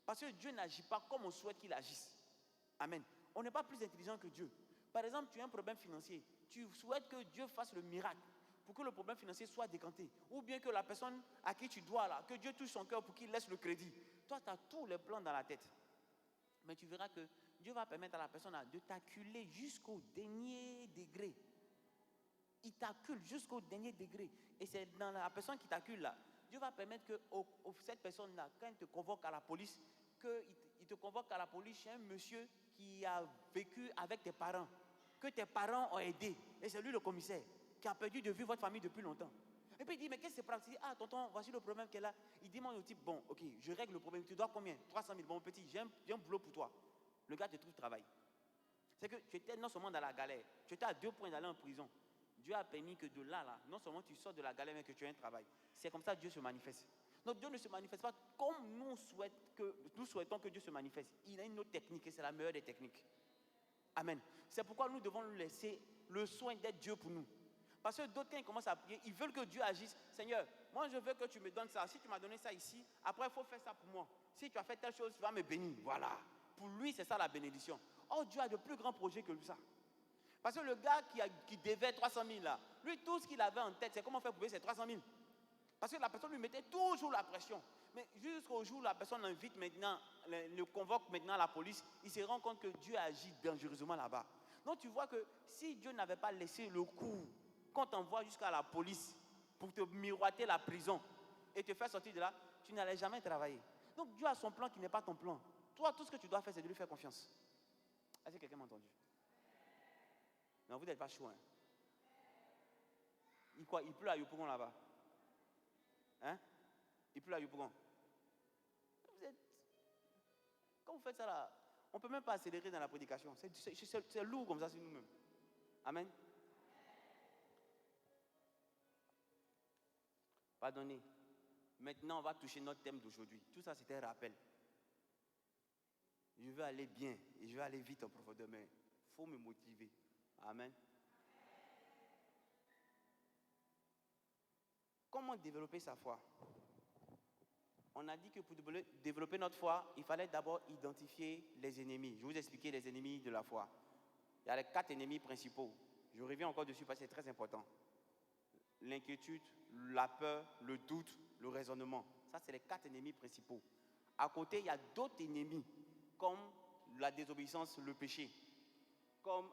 Parce que Dieu n'agit pas comme on souhaite qu'il agisse. Amen. On n'est pas plus intelligent que Dieu. Par exemple, tu as un problème financier. Tu souhaites que Dieu fasse le miracle pour que le problème financier soit décanté. Ou bien que la personne à qui tu dois là, que Dieu touche son cœur pour qu'il laisse le crédit. Toi, tu as tous les plans dans la tête. Mais tu verras que Dieu va permettre à la personne de t'acculer jusqu'au dernier degré. Il t'accule jusqu'au dernier degré. Et c'est dans la personne qui t'accule là. Dieu va permettre que cette personne-là, quand il te convoque à la police, qu'il te convoque à la police chez un monsieur qui a vécu avec tes parents, que tes parents ont aidé. Et c'est lui le commissaire qui a perdu de vue votre famille depuis longtemps. Et puis il dit, mais qu'est-ce que c'est pour ça? Il dit, ah tonton, voici le problème qu'elle a. Il demande au type, bon, ok, je règle le problème. Tu dois combien? 300 000. Bon petit, j'ai un boulot pour toi. Le gars te trouve travail. C'est que tu étais non seulement dans la galère, tu étais à 2 points d'aller en prison. Dieu a permis que de là, non seulement tu sors de la galère, mais que tu aies un travail. C'est comme ça que Dieu se manifeste. Donc Dieu ne se manifeste pas comme nous souhaitons que Dieu se manifeste. Il a une autre technique et c'est la meilleure des techniques. Amen. C'est pourquoi nous devons lui laisser le soin d'être Dieu pour nous. Parce que d'autres, quand ils commencent à prier, ils veulent que Dieu agisse. Seigneur, moi je veux que tu me donnes ça. Si tu m'as donné ça ici, après il faut faire ça pour moi. Si tu as fait telle chose, tu vas me bénir. Voilà. Pour lui, c'est ça la bénédiction. Oh, Dieu a de plus grands projets que ça. Parce que le gars qui devait 300 000 là, lui, tout ce qu'il avait en tête, c'est comment faire pour payer ces 300 000. Parce que la personne lui mettait toujours la pression. Mais jusqu'au jour où la personne invite maintenant, le convoque maintenant la police, il se rend compte que Dieu agit dangereusement là-bas. Donc tu vois que si Dieu n'avait pas laissé le coup, qu'on t'envoie jusqu'à la police pour te miroiter la prison et te faire sortir de là, tu n'allais jamais travailler. Donc Dieu a son plan qui n'est pas ton plan. Toi, tout ce que tu dois faire, c'est de lui faire confiance. Est-ce que quelqu'un m'a entendu? Non, vous n'êtes pas chaud. Hein? Il pleut à Yopougon là-bas. Hein? Il pleut à Yopougon. Quand vous faites ça là, on ne peut même pas accélérer dans la prédication. C'est lourd comme ça sur nous-mêmes. Amen. Pardonnez. Maintenant, on va toucher notre thème d'aujourd'hui. Tout ça, c'était un rappel. Je veux aller bien et je veux aller vite en profondeur, mais il faut me motiver. Amen. Comment développer sa foi? On a dit que pour développer notre foi, il fallait d'abord identifier les ennemis. Je vais vous expliquer les ennemis de la foi. Il y a les 4 ennemis principaux. Je reviens encore dessus parce que c'est très important. L'inquiétude, la peur, le doute, le raisonnement. Ça, c'est les 4 ennemis principaux. À côté, il y a d'autres ennemis, comme la désobéissance, le péché, comme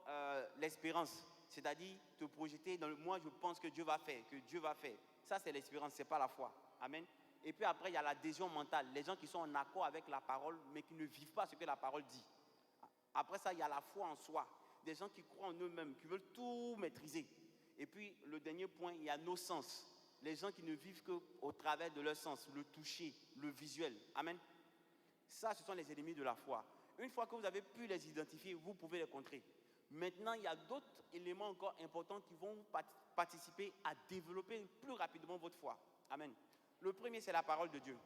l'espérance, c'est-à-dire te projeter dans le « moi, je pense que Dieu va faire, que Dieu va faire ». Ça, c'est l'espérance, ce n'est pas la foi. Amen. Et puis après, il y a l'adhésion mentale, les gens qui sont en accord avec la parole, mais qui ne vivent pas ce que la parole dit. Après ça, il y a la foi en soi, des gens qui croient en eux-mêmes, qui veulent tout maîtriser. Et puis, le dernier point, il y a nos sens, les gens qui ne vivent qu'au travers de leurs sens, le toucher, le visuel. Amen. Ça, ce sont les ennemis de la foi. Une fois que vous avez pu les identifier, vous pouvez les contrer. Maintenant, il y a d'autres éléments encore importants qui vont participer à développer plus rapidement votre foi. Amen. Le premier, c'est la parole de Dieu.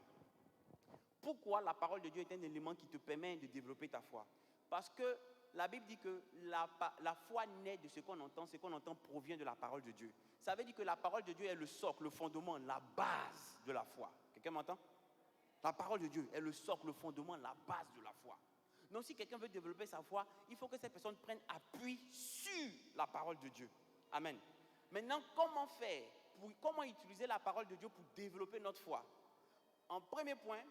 Pourquoi la parole de Dieu est un élément qui te permet de développer ta foi? Parce que la Bible dit que la foi naît de ce qu'on entend provient de la parole de Dieu. Ça veut dire que la parole de Dieu est le socle, le fondement, la base de la foi. Quelqu'un m'entend? La parole de Dieu est le socle, le fondement, la base de la foi. Donc si quelqu'un veut développer sa foi, il faut que cette personne prenne appui sur la parole de Dieu. Amen. Maintenant, comment faire? Comment utiliser la parole de Dieu pour développer notre foi? En premier point,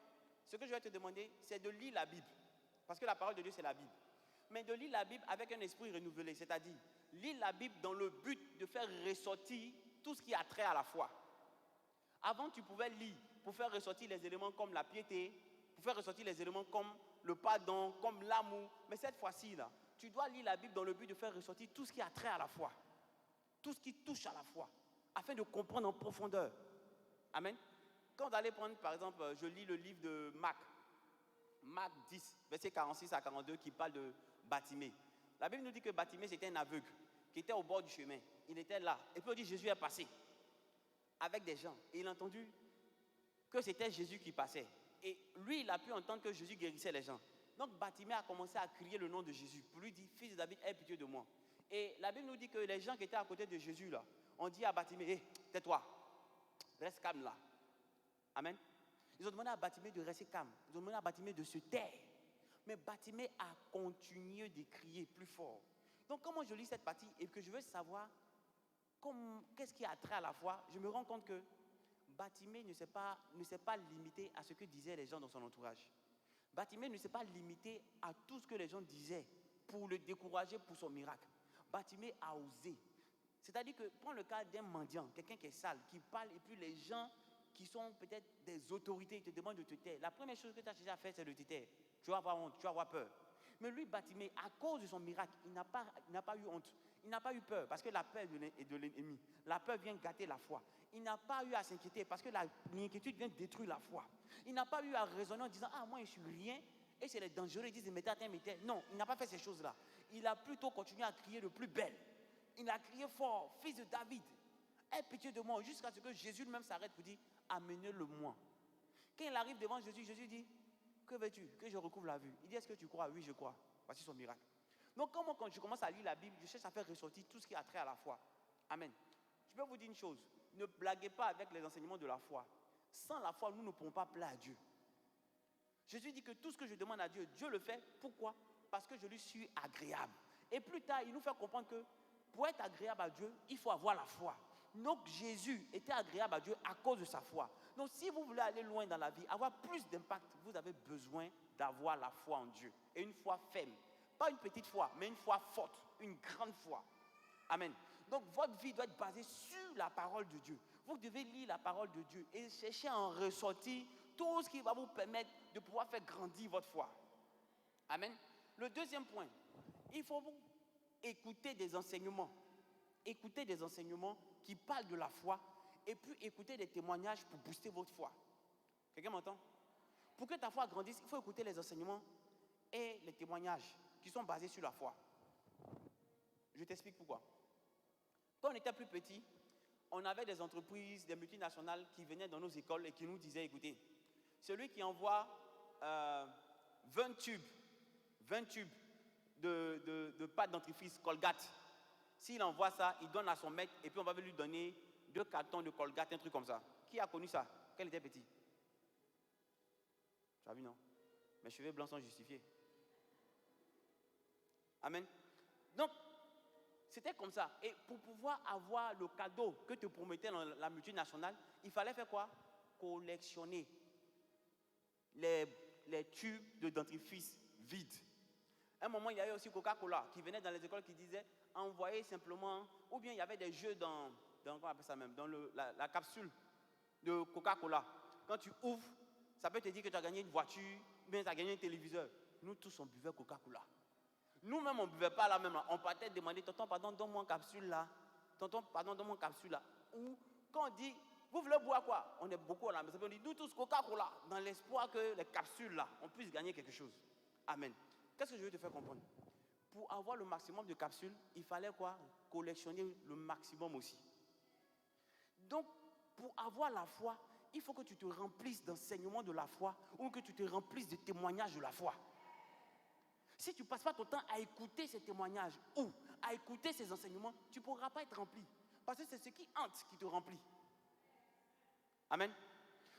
ce que je vais te demander, c'est de lire la Bible. Parce que la parole de Dieu, c'est la Bible. Mais de lire la Bible avec un esprit renouvelé, c'est-à-dire lire la Bible dans le but de faire ressortir tout ce qui a trait à la foi. Avant, tu pouvais lire pour faire ressortir les éléments comme la piété, pour faire ressortir les éléments comme le pardon, comme l'amour. Mais cette fois-ci, là, tu dois lire la Bible dans le but de faire ressortir tout ce qui a trait à la foi. Tout ce qui touche à la foi, afin de comprendre en profondeur. Amen. Quand vous allez prendre, par exemple, je lis le livre de Marc 10, versets 46 à 42, qui parle de Bartimée. La Bible nous dit que Bartimée, c'était un aveugle, qui était au bord du chemin. Il était là. Et puis on dit, Jésus est passé avec des gens. Et il a entendu que c'était Jésus qui passait. Et lui, il a pu entendre que Jésus guérissait les gens. Donc Bartimée a commencé à crier le nom de Jésus, pour lui dire, fils de David, aie pitié de moi. Et la Bible nous dit que les gens qui étaient à côté de Jésus, là, ont dit à Bartimée, hé, tais-toi, reste calme là. Amen. Ils ont demandé à Bartimée de rester calme. Ils ont demandé à Bartimée de se taire. Mais Bartimée a continué de crier plus fort. Donc, comment je lis cette partie et que je veux savoir qu'est-ce qui a trait à la foi, je me rends compte que Bartimée ne s'est pas limité à ce que disaient les gens dans son entourage. Bartimée ne s'est pas limité à tout ce que les gens disaient pour le décourager pour son miracle. Bartimée a osé. C'est-à-dire que, prends le cas d'un mendiant, quelqu'un qui est sale, qui parle, et puis les gens qui sont peut-être des autorités, ils te demandent de te taire. La première chose que tu as cherché à faire, c'est de te taire. Tu vas avoir honte, tu vas avoir peur. Mais lui, Bartimée, à cause de son miracle, il n'a pas eu honte. Il n'a pas eu peur, parce que la peur est de l'ennemi. La peur vient gâter la foi. Il n'a pas eu à s'inquiéter, parce que l'inquiétude vient détruire la foi. Il n'a pas eu à raisonner en disant, ah, moi, je suis rien, et c'est les dangereux, ils disent, mais t'as. Non, il n'a pas fait ces choses-là. Il a plutôt continué à crier le plus bel. Il a crié fort, fils de David, aie pitié de moi, jusqu'à ce que Jésus lui-même s'arrête pour dire, amenez-le-moi. Quand il arrive devant Jésus, Jésus dit, que veux-tu? Que je recouvre la vue. Il dit, est-ce que tu crois? Oui, je crois. Voici son miracle. Donc, quand je commence à lire la Bible, je cherche à faire ressortir tout ce qui a trait à la foi. Amen. Je peux vous dire une chose, ne blaguez pas avec les enseignements de la foi. Sans la foi, nous ne pourrons pas plaire à Dieu. Jésus dit que tout ce que je demande à Dieu, Dieu le fait. Pourquoi? Parce que je lui suis agréable. Et plus tard, il nous fait comprendre que pour être agréable à Dieu, il faut avoir la foi. Donc Jésus était agréable à Dieu à cause de sa foi. Donc si vous voulez aller loin dans la vie, avoir plus d'impact, vous avez besoin d'avoir la foi en Dieu. Et une foi ferme. Pas une petite foi, mais une foi forte, une grande foi. Amen. Donc votre vie doit être basée sur la parole de Dieu. Vous devez lire la parole de Dieu et chercher à en ressortir tout ce qui va vous permettre de pouvoir faire grandir votre foi. Amen. Le deuxième point, il faut vous écouter des enseignements. Écouter des enseignements qui parlent de la foi et puis écouter des témoignages pour booster votre foi. Quelqu'un m'entend? Pour que ta foi grandisse, il faut écouter les enseignements et les témoignages qui sont basés sur la foi. Je t'explique pourquoi. Quand on était plus petit, on avait des entreprises, des multinationales qui venaient dans nos écoles et qui nous disaient, écoutez, celui qui envoie 20 tubes de pâte dentifrice Colgate, s'il envoie ça, il donne à son maître et puis on va lui donner 2 cartons de Colgate, un truc comme ça. Qui a connu ça? Quand il était petit? Tu as vu, non? Mes cheveux blancs sont justifiés. Amen. Donc, c'était comme ça. Et pour pouvoir avoir le cadeau que te promettait la multinationale, il fallait faire quoi? Collectionner les tubes de dentifrice vides. À un moment, il y avait aussi Coca-Cola qui venait dans les écoles qui disait envoyer simplement, ou bien il y avait des jeux dans comment on appelle ça même, dans la capsule de Coca-Cola. Quand tu ouvres, ça peut te dire que tu as gagné une voiture, ou bien tu as gagné un téléviseur. Nous tous, on buvait Coca-Cola. Nous-mêmes, on ne buvait pas là même. On partait demander, tonton, pardon, donne-moi une capsule là. Tonton, pardon, donne-moi une capsule là. Ou quand on dit, vous voulez boire quoi? On est beaucoup à la maison. On dit, nous tous Coca-Cola, dans l'espoir que les capsules là, on puisse gagner quelque chose. Amen. Qu'est-ce que je veux te faire comprendre? Pour avoir le maximum de capsules, il fallait quoi? Collectionner le maximum aussi. Donc, pour avoir la foi, il faut que tu te remplisses d'enseignements de la foi ou que tu te remplisses de témoignages de la foi. Si tu ne passes pas ton temps à écouter ces témoignages ou à écouter ces enseignements, tu ne pourras pas être rempli. Parce que c'est ce qui hante qui te remplit. Amen.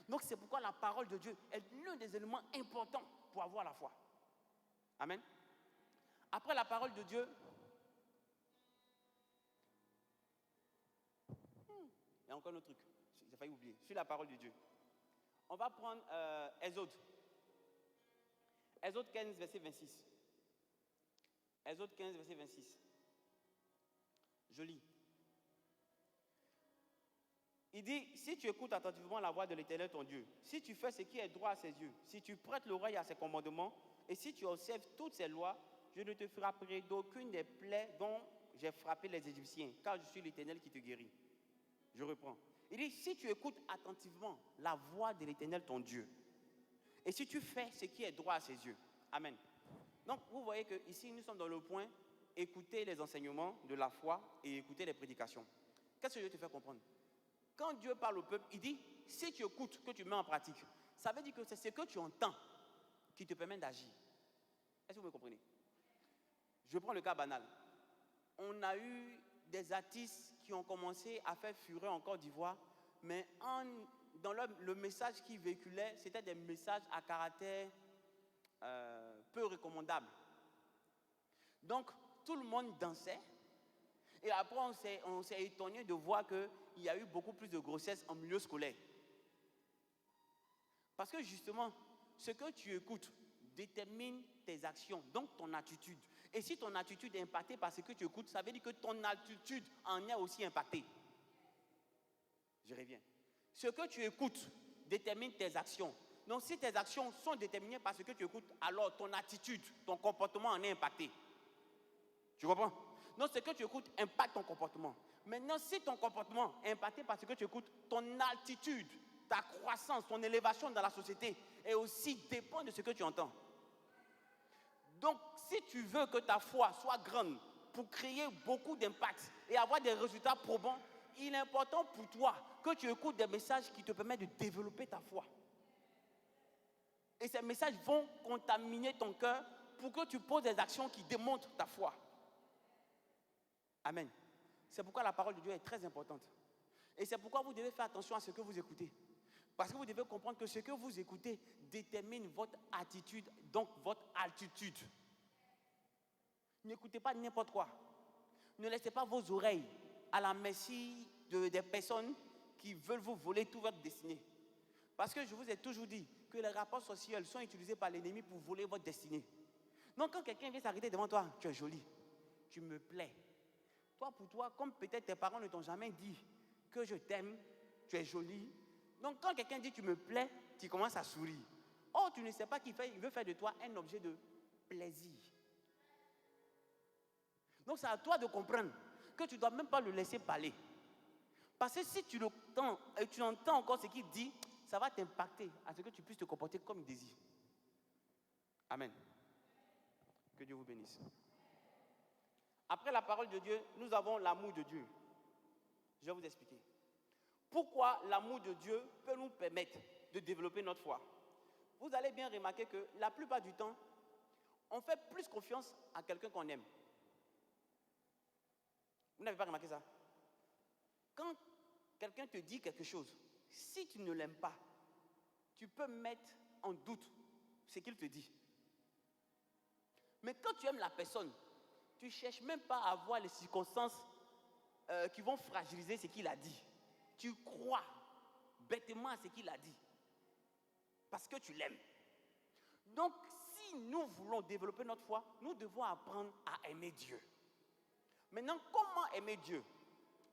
Donc c'est pourquoi la parole de Dieu est l'un des éléments importants pour avoir la foi. Amen. Après la parole de Dieu, il y a encore un autre truc. J'ai failli oublier. Sur la parole de Dieu. On va prendre Exode. Exode 15, verset 26. Exode 15, verset 26. Je lis. Il dit, si tu écoutes attentivement la voix de l'Éternel ton Dieu, si tu fais ce qui est droit à ses yeux, si tu prêtes l'oreille à ses commandements, et si tu observes toutes ses lois, je ne te frapperai d'aucune des plaies dont j'ai frappé les Égyptiens, car je suis l'Éternel qui te guérit. Je reprends. Il dit, si tu écoutes attentivement la voix de l'Éternel ton Dieu, et si tu fais ce qui est droit à ses yeux. Amen. Donc, vous voyez qu'ici, nous sommes dans le point, écouter les enseignements de la foi et écouter les prédications. Qu'est-ce que je veux te faire comprendre? Quand Dieu parle au peuple, il dit, si tu écoutes, que tu mets en pratique, ça veut dire que c'est ce que tu entends qui te permet d'agir. Est-ce que vous me comprenez? Je prends le cas banal. On a eu des artistes qui ont commencé à faire fureur en Côte d'Ivoire, mais dans le message qu'ils véhiculaient, c'était des messages à caractère peu recommandable. Donc, tout le monde dansait. Et après, on s'est étonné de voir qu'il y a eu beaucoup plus de grossesses en milieu scolaire. Parce que justement, ce que tu écoutes détermine tes actions, donc ton attitude. Et si ton attitude est impactée par ce que tu écoutes, ça veut dire que ton attitude en est aussi impactée. Je reviens. Ce que tu écoutes détermine tes actions. Donc si tes actions sont déterminées par ce que tu écoutes, alors ton attitude, ton comportement en est impacté. Tu comprends? Donc ce que tu écoutes impacte ton comportement. Maintenant, si ton comportement est impacté par ce que tu écoutes, ton altitude, ta croissance, ton élévation dans la société est aussi dépend de ce que tu entends. Donc, si tu veux que ta foi soit grande pour créer beaucoup d'impact et avoir des résultats probants, il est important pour toi que tu écoutes des messages qui te permettent de développer ta foi. Et ces messages vont contaminer ton cœur pour que tu poses des actions qui démontrent ta foi. Amen. C'est pourquoi la parole de Dieu est très importante. Et c'est pourquoi vous devez faire attention à ce que vous écoutez. Parce que vous devez comprendre que ce que vous écoutez détermine votre attitude, donc votre altitude. N'écoutez pas n'importe quoi. Ne laissez pas vos oreilles à la merci des personnes qui veulent vous voler toute votre destinée. Parce que je vous ai toujours dit que les rapports sexuels sont utilisés par l'ennemi pour voler votre destinée. Donc quand quelqu'un vient s'arrêter devant toi, tu es jolie, tu me plais. Toi pour toi, comme peut-être tes parents ne t'ont jamais dit que je t'aime, tu es jolie. Donc quand quelqu'un dit tu me plais, tu commences à sourire. Oh, tu ne sais pas qu'il veut faire de toi un objet de plaisir. Donc c'est à toi de comprendre que tu ne dois même pas le laisser parler. Parce que si tu l'entends et tu entends encore ce qu'il dit, ça va t'impacter à ce que tu puisses te comporter comme il désire. Amen. Que Dieu vous bénisse. Après la parole de Dieu, nous avons l'amour de Dieu. Je vais vous expliquer. Pourquoi l'amour de Dieu peut nous permettre de développer notre foi. Vous allez bien remarquer que la plupart du temps, on fait plus confiance à quelqu'un qu'on aime. Vous n'avez pas remarqué ça? Quand quelqu'un te dit quelque chose, si tu ne l'aimes pas, tu peux mettre en doute ce qu'il te dit. Mais quand tu aimes la personne, tu ne cherches même pas à voir les circonstances qui vont fragiliser ce qu'il a dit. Tu crois bêtement à ce qu'il a dit. Parce que tu l'aimes. Donc, si nous voulons développer notre foi, nous devons apprendre à aimer Dieu. Maintenant, comment aimer Dieu?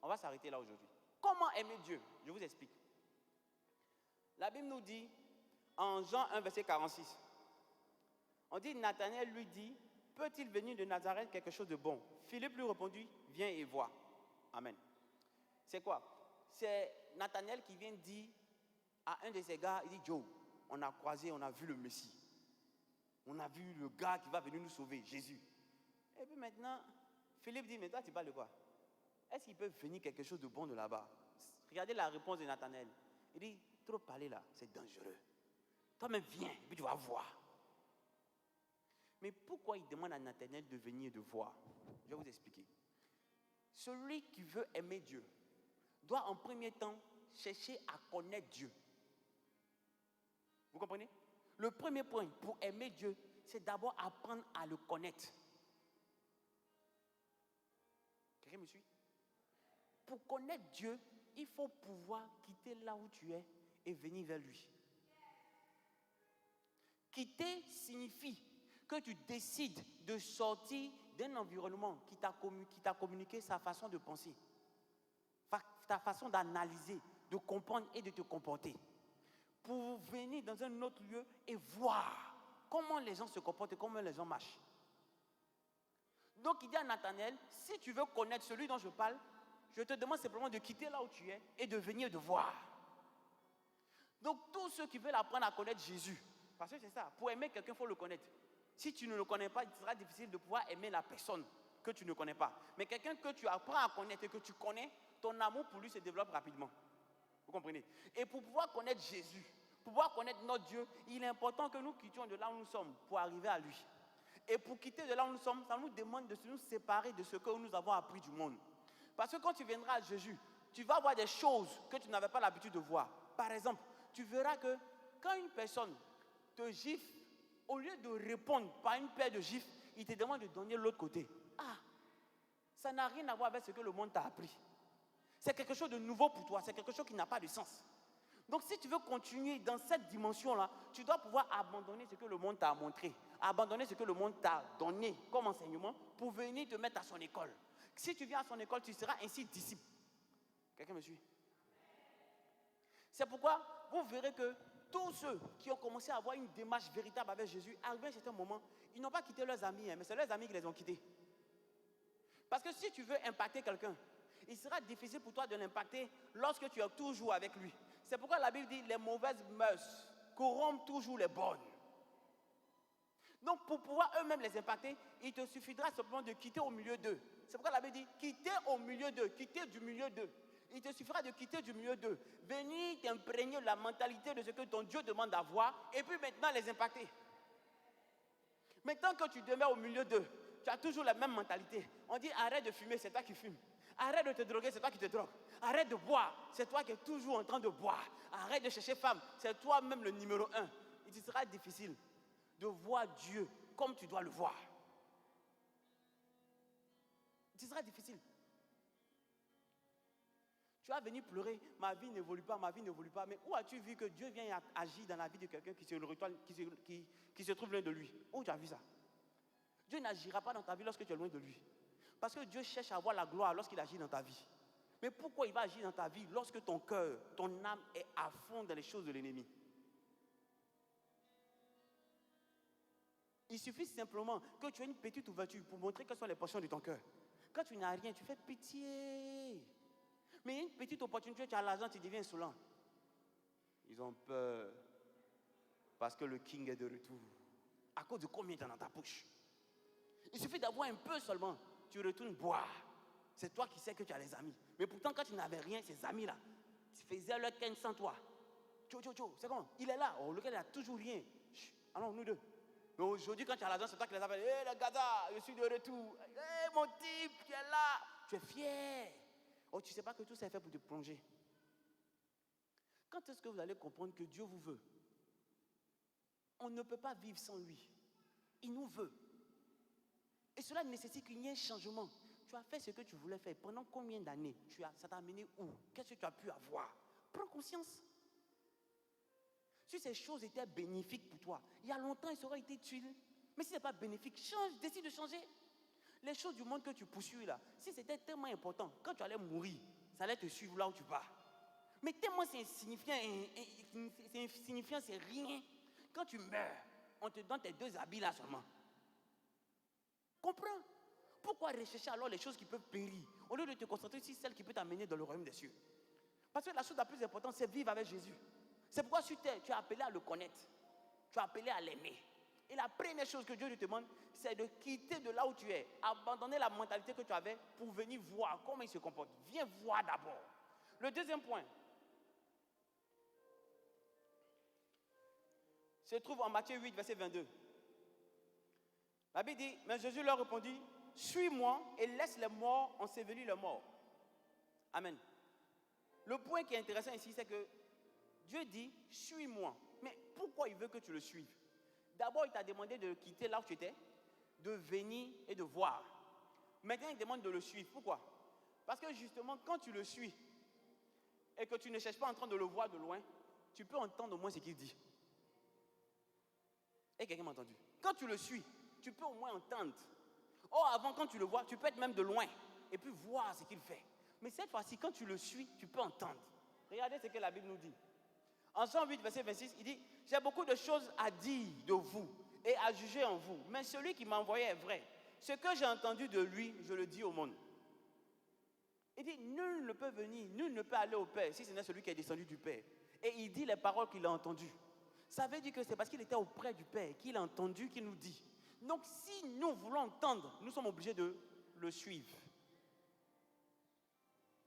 On va s'arrêter là aujourd'hui. Comment aimer Dieu? Je vous explique. La Bible nous dit, en Jean 1, verset 46, on dit, Nathanaël lui dit, peut-il venir de Nazareth quelque chose de bon? Philippe lui répondit, viens et vois. Amen. C'est quoi? C'est Nathanaël qui vient dire à un de ses gars, il dit, Joe, on a croisé, on a vu le Messie. On a vu le gars qui va venir nous sauver, Jésus. Et puis maintenant, Philippe dit, mais toi tu parles de quoi? Est-ce qu'il peut venir quelque chose de bon de là-bas? Regardez la réponse de Nathanaël. Il dit, trop parler là, c'est dangereux. Toi-même viens, et puis tu vas voir. Mais pourquoi il demande à Nathanaël de venir et de voir? Je vais vous expliquer. Celui qui veut aimer Dieu doit en premier temps chercher à connaître Dieu. Vous comprenez? Le premier point pour aimer Dieu, c'est d'abord apprendre à le connaître. Quelqu'un me suit? Pour connaître Dieu, il faut pouvoir quitter là où tu es et venir vers lui. Quitter signifie que tu décides de sortir d'un environnement qui t'a communiqué sa façon de penser, ta façon d'analyser, de comprendre et de te comporter, pour venir dans un autre lieu et voir comment les gens se comportent et comment les gens marchent. Donc il dit à Nathanaël, si tu veux connaître celui dont je parle, je te demande simplement de quitter là où tu es et de venir de voir. Donc tous ceux qui veulent apprendre à connaître Jésus, parce que c'est ça, pour aimer quelqu'un, il faut le connaître. Si tu ne le connais pas, il sera difficile de pouvoir aimer la personne que tu ne connais pas. Mais quelqu'un que tu apprends à connaître et que tu connais, ton amour pour lui se développe rapidement. Vous comprenez? Et pour pouvoir connaître Jésus, pour pouvoir connaître notre Dieu, il est important que nous quittions de là où nous sommes pour arriver à lui. Et pour quitter de là où nous sommes, ça nous demande de nous séparer de ce que nous avons appris du monde. Parce que quand tu viendras à Jésus, tu vas voir des choses que tu n'avais pas l'habitude de voir. Par exemple, tu verras que quand une personne te gifle, au lieu de répondre par une paire de gifles, il te demande de donner l'autre côté. Ah, ça n'a rien à voir avec ce que le monde t'a appris. C'est quelque chose de nouveau pour toi, c'est quelque chose qui n'a pas de sens. Donc si tu veux continuer dans cette dimension-là, tu dois pouvoir abandonner ce que le monde t'a montré, abandonner ce que le monde t'a donné comme enseignement pour venir te mettre à son école. Si tu viens à son école, tu seras ainsi disciple. Quelqu'un me suit? C'est pourquoi vous verrez que tous ceux qui ont commencé à avoir une démarche véritable avec Jésus, arrivé à un certain moment, ils n'ont pas quitté leurs amis, mais c'est leurs amis qui les ont quittés. Parce que si tu veux impacter quelqu'un, il sera difficile pour toi de l'impacter lorsque tu es toujours avec lui. C'est pourquoi la Bible dit les mauvaises mœurs corrompent toujours les bonnes. Donc pour pouvoir eux-mêmes les impacter, il te suffira simplement de quitter au milieu d'eux. C'est pourquoi la Bible dit quitter au milieu d'eux, quitter du milieu d'eux. Il te suffira de quitter du milieu d'eux, venir t'imprégner de la mentalité de ce que ton Dieu demande d'avoir et puis maintenant les impacter. Maintenant que tu demeures au milieu d'eux, tu as toujours la même mentalité. On dit arrête de fumer, c'est toi qui fumes. Arrête de te droguer, c'est toi qui te drogues. Arrête de boire, c'est toi qui es toujours en train de boire. Arrête de chercher femme, c'est toi-même le numéro 1. Il te sera difficile de voir Dieu comme tu dois le voir. Il te sera difficile. Tu vas venir pleurer, ma vie n'évolue pas, ma vie n'évolue pas. Mais où as-tu vu que Dieu vient agir dans la vie de quelqu'un qui se trouve loin de lui? Où tu as vu ça? Dieu n'agira pas dans ta vie lorsque tu es loin de lui. Parce que Dieu cherche à avoir la gloire lorsqu'il agit dans ta vie. Mais pourquoi il va agir dans ta vie lorsque ton cœur, ton âme est à fond dans les choses de l'ennemi? Il suffit simplement que tu aies une petite ouverture pour montrer quelles sont les portions de ton cœur. Quand tu n'as rien, tu fais pitié. Mais il y a une petite opportunité, tu as l'argent, tu deviens insolent. Ils ont peur parce que le king est de retour. À cause de combien tu as dans ta poche? Il suffit d'avoir un peu seulement, tu retournes boire. C'est toi qui sais que tu as des amis. Mais pourtant, quand tu n'avais rien, ces amis-là, tu faisais leur ken sans toi. Tcho, c'est comment? Il est là. Oh, lequel n'a toujours rien. Chut, allons, nous deux. Mais aujourd'hui, quand tu as l'argent, c'est toi qui les appelles. Hé, les Gaza, je suis de retour. Hé, mon type, tu es là. Tu es fier. Oh, tu ne sais pas que tout ça est fait pour te plonger. Quand est-ce que vous allez comprendre que Dieu vous veut? On ne peut pas vivre sans lui. Il nous veut. Et cela nécessite qu'il y ait un changement. Tu as fait ce que tu voulais faire. Pendant combien d'années? Ça t'a amené où? Qu'est-ce que tu as pu avoir? Prends conscience. Si ces choses étaient bénéfiques pour toi, il y a longtemps, il aurait été utile. Mais si ce n'est pas bénéfique, change, décide de changer. Les choses du monde que tu poursuis là, si c'était tellement important, quand tu allais mourir, ça allait te suivre là où tu vas. Mais tellement c'est insignifiant, c'est rien. Quand tu meurs, on te donne tes 2 habits là seulement. Comprends? Pourquoi rechercher alors les choses qui peuvent périr au lieu de te concentrer sur celles qui peuvent t'amener dans le royaume des cieux? Parce que la chose la plus importante, c'est vivre avec Jésus. C'est pourquoi sur terre, tu es appelé à le connaître. Tu es appelé à l'aimer. Et la première chose que Dieu te demande, c'est de quitter de là où tu es, abandonner la mentalité que tu avais pour venir voir comment il se comporte. Viens voir d'abord. Le deuxième point se trouve en Matthieu 8, verset 22. La Bible dit, mais Jésus leur répondit, suis-moi et laisse les morts ensevelir les morts. Amen. Le point qui est intéressant ici, c'est que Dieu dit, suis-moi. Mais pourquoi il veut que tu le suives? D'abord, il t'a demandé de quitter là où tu étais, de venir et de voir. Maintenant, il demande de le suivre. Pourquoi? Parce que justement, quand tu le suis et que tu ne cherches pas en train de le voir de loin, tu peux entendre au moins ce qu'il dit. Et quelqu'un m'a entendu? Quand tu le suis, tu peux au moins entendre. Or, avant, quand tu le vois, tu peux être même de loin et puis voir ce qu'il fait. Mais cette fois-ci, quand tu le suis, tu peux entendre. Regardez ce que la Bible nous dit. En Jean 8, verset 26, il dit, j'ai beaucoup de choses à dire de vous et à juger en vous. Mais celui qui m'a envoyé est vrai. Ce que j'ai entendu de lui, je le dis au monde. Il dit, nul ne peut venir, nul ne peut aller au Père si ce n'est celui qui est descendu du Père. Et il dit les paroles qu'il a entendues. Ça veut dire que c'est parce qu'il était auprès du Père qu'il a entendu qu'il nous dit. Donc si nous voulons entendre, nous sommes obligés de le suivre.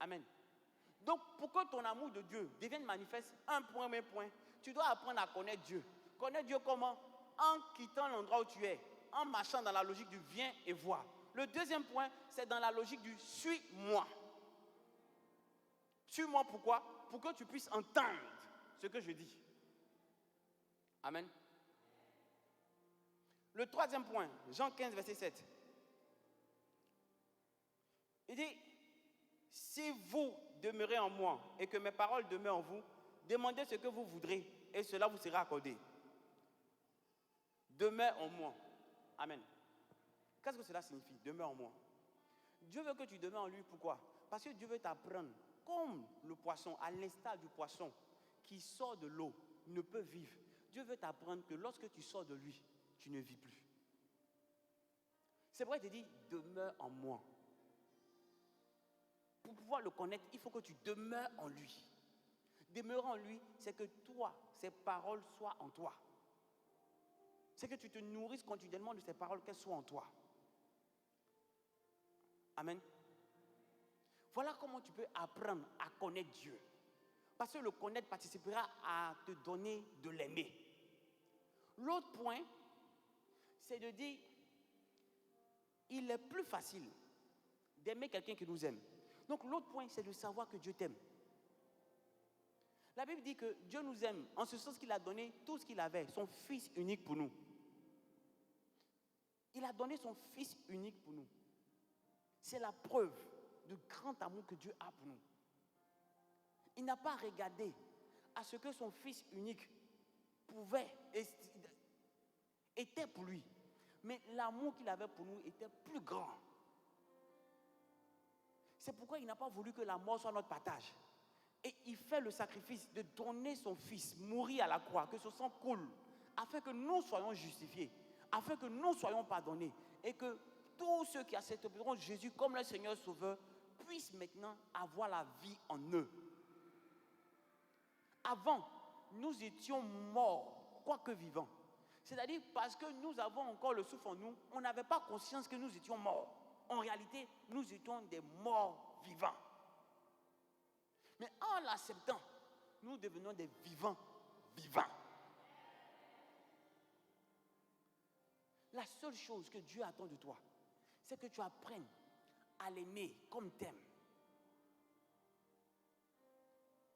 Amen. Donc pour que ton amour de Dieu devienne manifeste, un premier point, tu dois apprendre à connaître Dieu. Connaître Dieu comment? En quittant l'endroit où tu es, en marchant dans la logique du viens et vois. Le deuxième point, c'est dans la logique du suis-moi. Suis-moi pourquoi? Pour que tu puisses entendre ce que je dis. Amen. Le troisième point, Jean 15, verset 7. Il dit, si vous demeurez en moi et que mes paroles demeurent en vous, demandez ce que vous voudrez et cela vous sera accordé. Demeure en moi. Amen. Qu'est-ce que cela signifie? Demeure en moi. Dieu veut que tu demeures en lui. Pourquoi? Parce que Dieu veut t'apprendre, comme le poisson, à l'instar du poisson qui sort de l'eau, ne peut vivre. Dieu veut t'apprendre que lorsque tu sors de lui, tu ne vis plus. C'est pourquoi il te dit, demeure en moi. Pour pouvoir le connaître, il faut que tu demeures en lui. Demeurer en lui, c'est que toi, ses paroles soient en toi. C'est que tu te nourrisses continuellement de ses paroles, qu'elles soient en toi. Amen. Voilà comment tu peux apprendre à connaître Dieu. Parce que le connaître participera à te donner de l'aimer. L'autre point, c'est de dire, il est plus facile d'aimer quelqu'un qui nous aime. Donc l'autre point, c'est de savoir que Dieu t'aime. La Bible dit que Dieu nous aime en ce sens qu'il a donné tout ce qu'il avait, son Fils unique pour nous. Il a donné son Fils unique pour nous. C'est la preuve du grand amour que Dieu a pour nous. Il n'a pas regardé à ce que son fils unique pouvait, était pour lui. Mais l'amour qu'il avait pour nous était plus grand. C'est pourquoi il n'a pas voulu que la mort soit notre partage. Et il fait le sacrifice de donner son fils, mourir à la croix, que ce sang coule, afin que nous soyons justifiés, afin que nous soyons pardonnés, et que tous ceux qui accepteront Jésus comme leur Seigneur Sauveur puissent maintenant avoir la vie en eux. Avant, nous étions morts, quoique vivants. C'est-à-dire parce que nous avons encore le souffle en nous, on n'avait pas conscience que nous étions morts. En réalité, nous étions des morts vivants. Mais en l'acceptant, nous devenons des vivants vivants. La seule chose que Dieu attend de toi, c'est que tu apprennes à l'aimer comme t'aimes.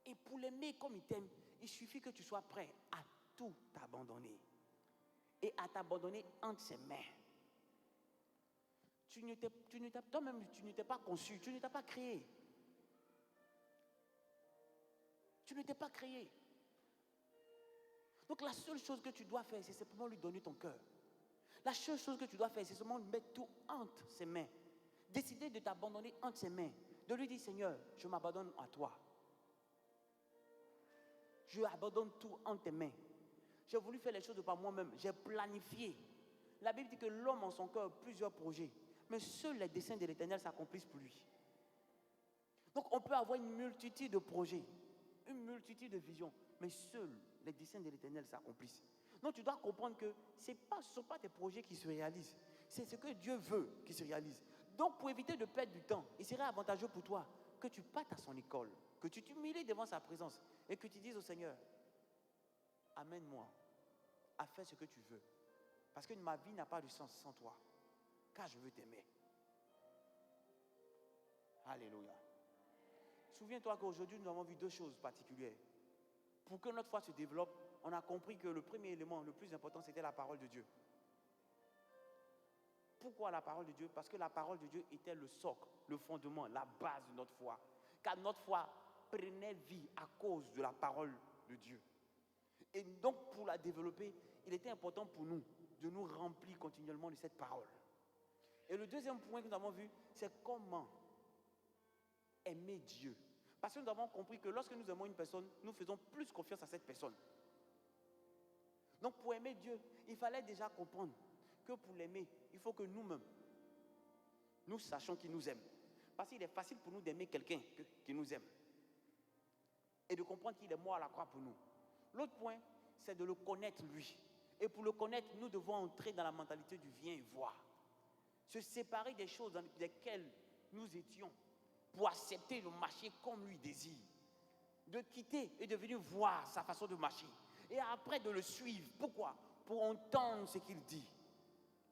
Et pour l'aimer comme il t'aime, il suffit que tu sois prêt à tout t'abandonner. Et à t'abandonner entre ses mains. Toi-même, tu n'étais pas conçu, tu n'étais pas créé. Tu n'étais pas créé. Donc la seule chose que tu dois faire, c'est simplement lui donner ton cœur. La seule chose que tu dois faire, c'est simplement mettre tout entre ses mains. Décider de t'abandonner entre ses mains. De lui dire, Seigneur, je m'abandonne à toi. Je abandonne tout entre tes mains. J'ai voulu faire les choses par moi-même. J'ai planifié. La Bible dit que l'homme en son cœur a plusieurs projets. Mais seuls les desseins de l'Éternel s'accomplissent pour lui. Donc on peut avoir une multitude de projets, une multitude de visions, mais seuls les desseins de l'Éternel s'accomplissent. Donc tu dois comprendre que ce ne sont pas tes projets qui se réalisent. C'est ce que Dieu veut qui se réalise. Donc pour éviter de perdre du temps, il serait avantageux pour toi que tu partes à son école, que tu t'humilies devant sa présence et que tu dises au Seigneur, amène-moi à faire ce que tu veux. Parce que ma vie n'a pas de sens sans toi. Car je veux t'aimer. Alléluia. Souviens-toi qu'aujourd'hui, nous avons vu deux choses particulières. Pour que notre foi se développe, on a compris que le premier élément, le plus important, c'était la parole de Dieu. Pourquoi la parole de Dieu? Parce que la parole de Dieu était le socle, le fondement, la base de notre foi. Car notre foi prenait vie à cause de la parole de Dieu. Et donc, pour la développer, il était important pour nous de nous remplir continuellement de cette parole. Et le deuxième point que nous avons vu, c'est comment aimer Dieu. Parce que nous avons compris que lorsque nous aimons une personne, nous faisons plus confiance à cette personne. Donc pour aimer Dieu, il fallait déjà comprendre que pour l'aimer, il faut que nous-mêmes, nous sachions qu'il nous aime. Parce qu'il est facile pour nous d'aimer quelqu'un qui nous aime. Et de comprendre qu'il est mort à la croix pour nous. L'autre point, c'est de le connaître lui. Et pour le connaître, nous devons entrer dans la mentalité du viens et voir. Se séparer des choses dans lesquelles nous étions pour accepter de marcher comme lui désire. De quitter et de venir voir sa façon de marcher. Et après de le suivre. Pourquoi? Pour entendre ce qu'il dit.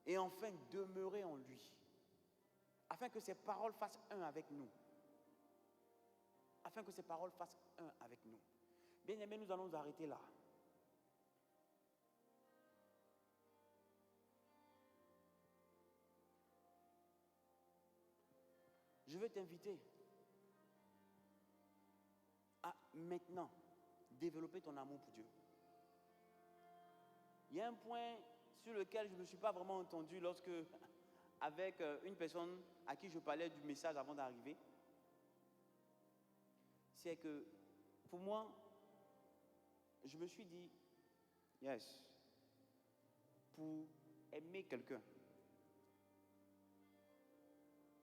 Et enfin demeurer en lui. Afin que ses paroles fassent un avec nous. Afin que ses paroles fassent un avec nous. Bien aimés, nous allons nous arrêter là. Je veux t'inviter à maintenant développer ton amour pour Dieu. Il y a un point sur lequel je ne me suis pas vraiment entendu lorsque, avec une personne à qui je parlais du message avant d'arriver. C'est que, pour moi, je me suis dit, yes, pour aimer quelqu'un,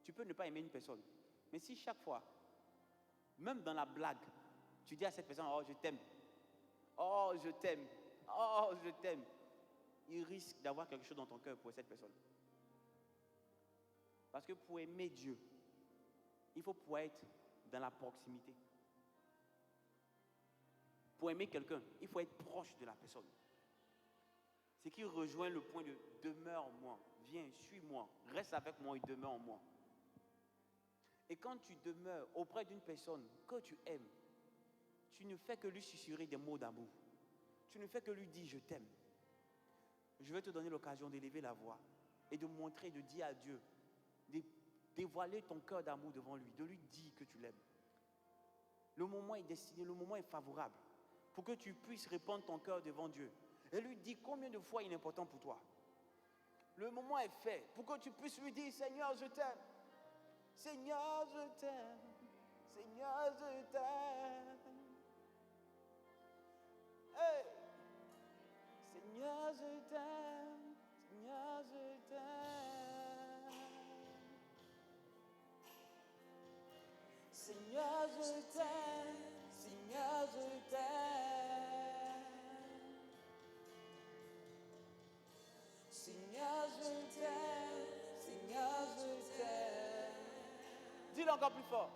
tu peux ne pas aimer une personne. Mais si chaque fois, même dans la blague, tu dis à cette personne, oh je t'aime, oh je t'aime, oh je t'aime, il risque d'avoir quelque chose dans ton cœur pour cette personne. Parce que pour aimer Dieu, il faut pouvoir être dans la proximité. Pour aimer quelqu'un, il faut être proche de la personne. Ce qui rejoint le point de demeure en moi, viens, suis-moi, reste avec moi et demeure en moi. Et quand tu demeures auprès d'une personne que tu aimes, tu ne fais que lui susurrer des mots d'amour. Tu ne fais que lui dire « je t'aime ». Je vais te donner l'occasion d'élever la voix et de montrer, de dire à Dieu, de dévoiler ton cœur d'amour devant lui, de lui dire que tu l'aimes. Le moment est destiné, le moment est favorable pour que tu puisses répandre ton cœur devant Dieu. Et lui dire combien de fois il est important pour toi. Le moment est fait pour que tu puisses lui dire, Seigneur, je t'aime. Seigneur, je t'aime. Seigneur, je t'aime. Hey! Seigneur, je t'aime. Seigneur, je t'aime. Seigneur, je t'aime. Seigneur, je t'aime. Seigneur, je t'aime. Seigneur, je t'aime. Dis-le encore plus fort.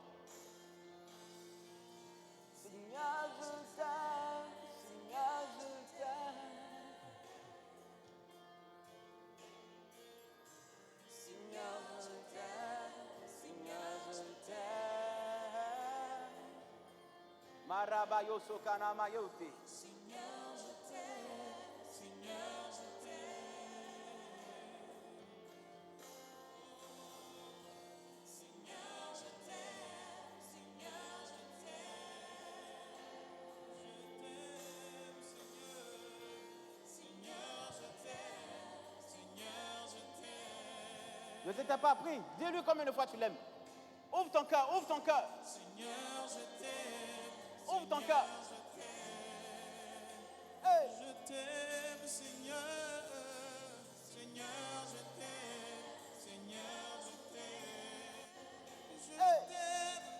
Seigneur, je t'aime. Seigneur, je t'aime. Seigneur, je t'aime. Seigneur, je t'aime. Marabayo sokana mayote. Seigneur, je t'aime. Seigneur, je t'aime. Seigneur, je t'aime. Seigneur, je t'aime. Seigneur, je t'aime. Seigneur, je t'aime. Ne t'étais pas appris. Dis-lui combien de fois tu l'aimes. Ouvre ton cœur, ouvre ton cœur. Seigneur, je t'aime. Ouvre ton cœur. Je t'aime, Seigneur. Seigneur, je t'aime. Seigneur, je t'aime.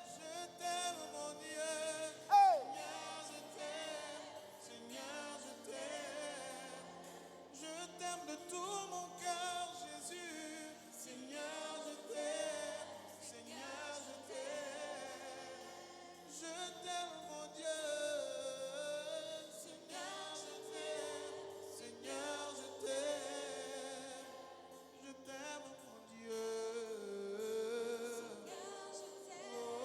Je t'aime, mon Dieu. Seigneur, je t'aime. Seigneur, je t'aime. Je t'aime de tout mon cœur, Jésus. Seigneur, je t'aime. Seigneur, je t'aime. Je t'aime, mon Dieu. Seigneur, je t'aime. Seigneur, je t'aime. Je t'aime, mon Dieu. Seigneur,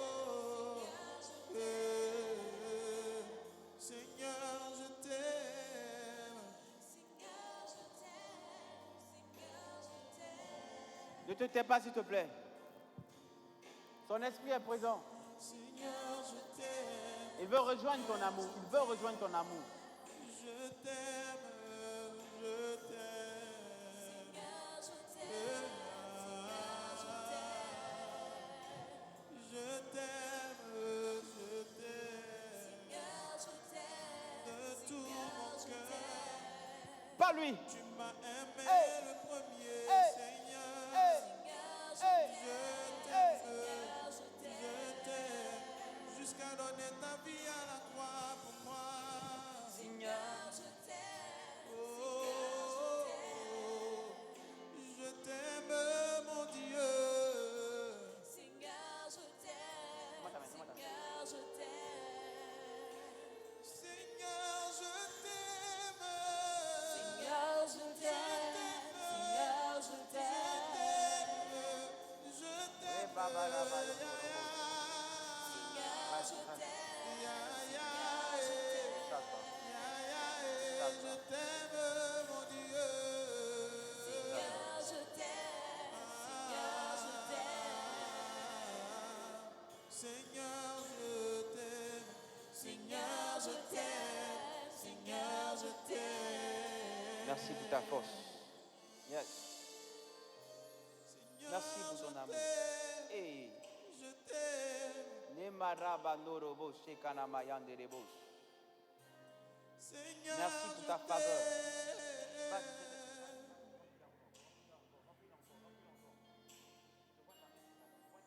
je t'aime. Seigneur, je t'aime. Seigneur, je t'aime. Seigneur, je t'aime. Ne te tais pas, s'il te plaît. Son esprit est présent. Seigneur, je t'aime. Il veut rejoindre ton amour. Il veut rejoindre ton amour. Je t'aime, je t'aime. Seigneur, je t'aime. Je t'aime, je t'aime. Seigneur, je t'aime. De tout mon cœur. Pas lui. Tu m'as aimé Hey. le premier, Hey. Seigneur. Hey. Hey. Je t'aime, je t'aime. Jusqu'à donner ta vie à la croix pour moi. Seigneur, je t'aime. Oh, je t'aime, mon Dieu. Seigneur, je t'aime. Moi, ça m'aide, moi, ça m'aide. Seigneur, je t'aime. Seigneur, je t'aime. Seigneur, je t'aime. Seigneur, je t'aime. Je t'aime. Eh, baba, la, ba, la, Seigneur, je t'aime. Je t'aime, mon Dieu. Seigneur, je t'aime. Seigneur, je t'aime. Seigneur, je t'aime. Seigneur, je t'aime. Seigneur, je t'aime. merci pour ta force. Yes. Seigneur, Merci pour ton je amour. t'aime. Hey. Je t'aime. Nemaraba norobo shekana mayande rebos. Seigneur, Merci pour ta je faveur. t'aime.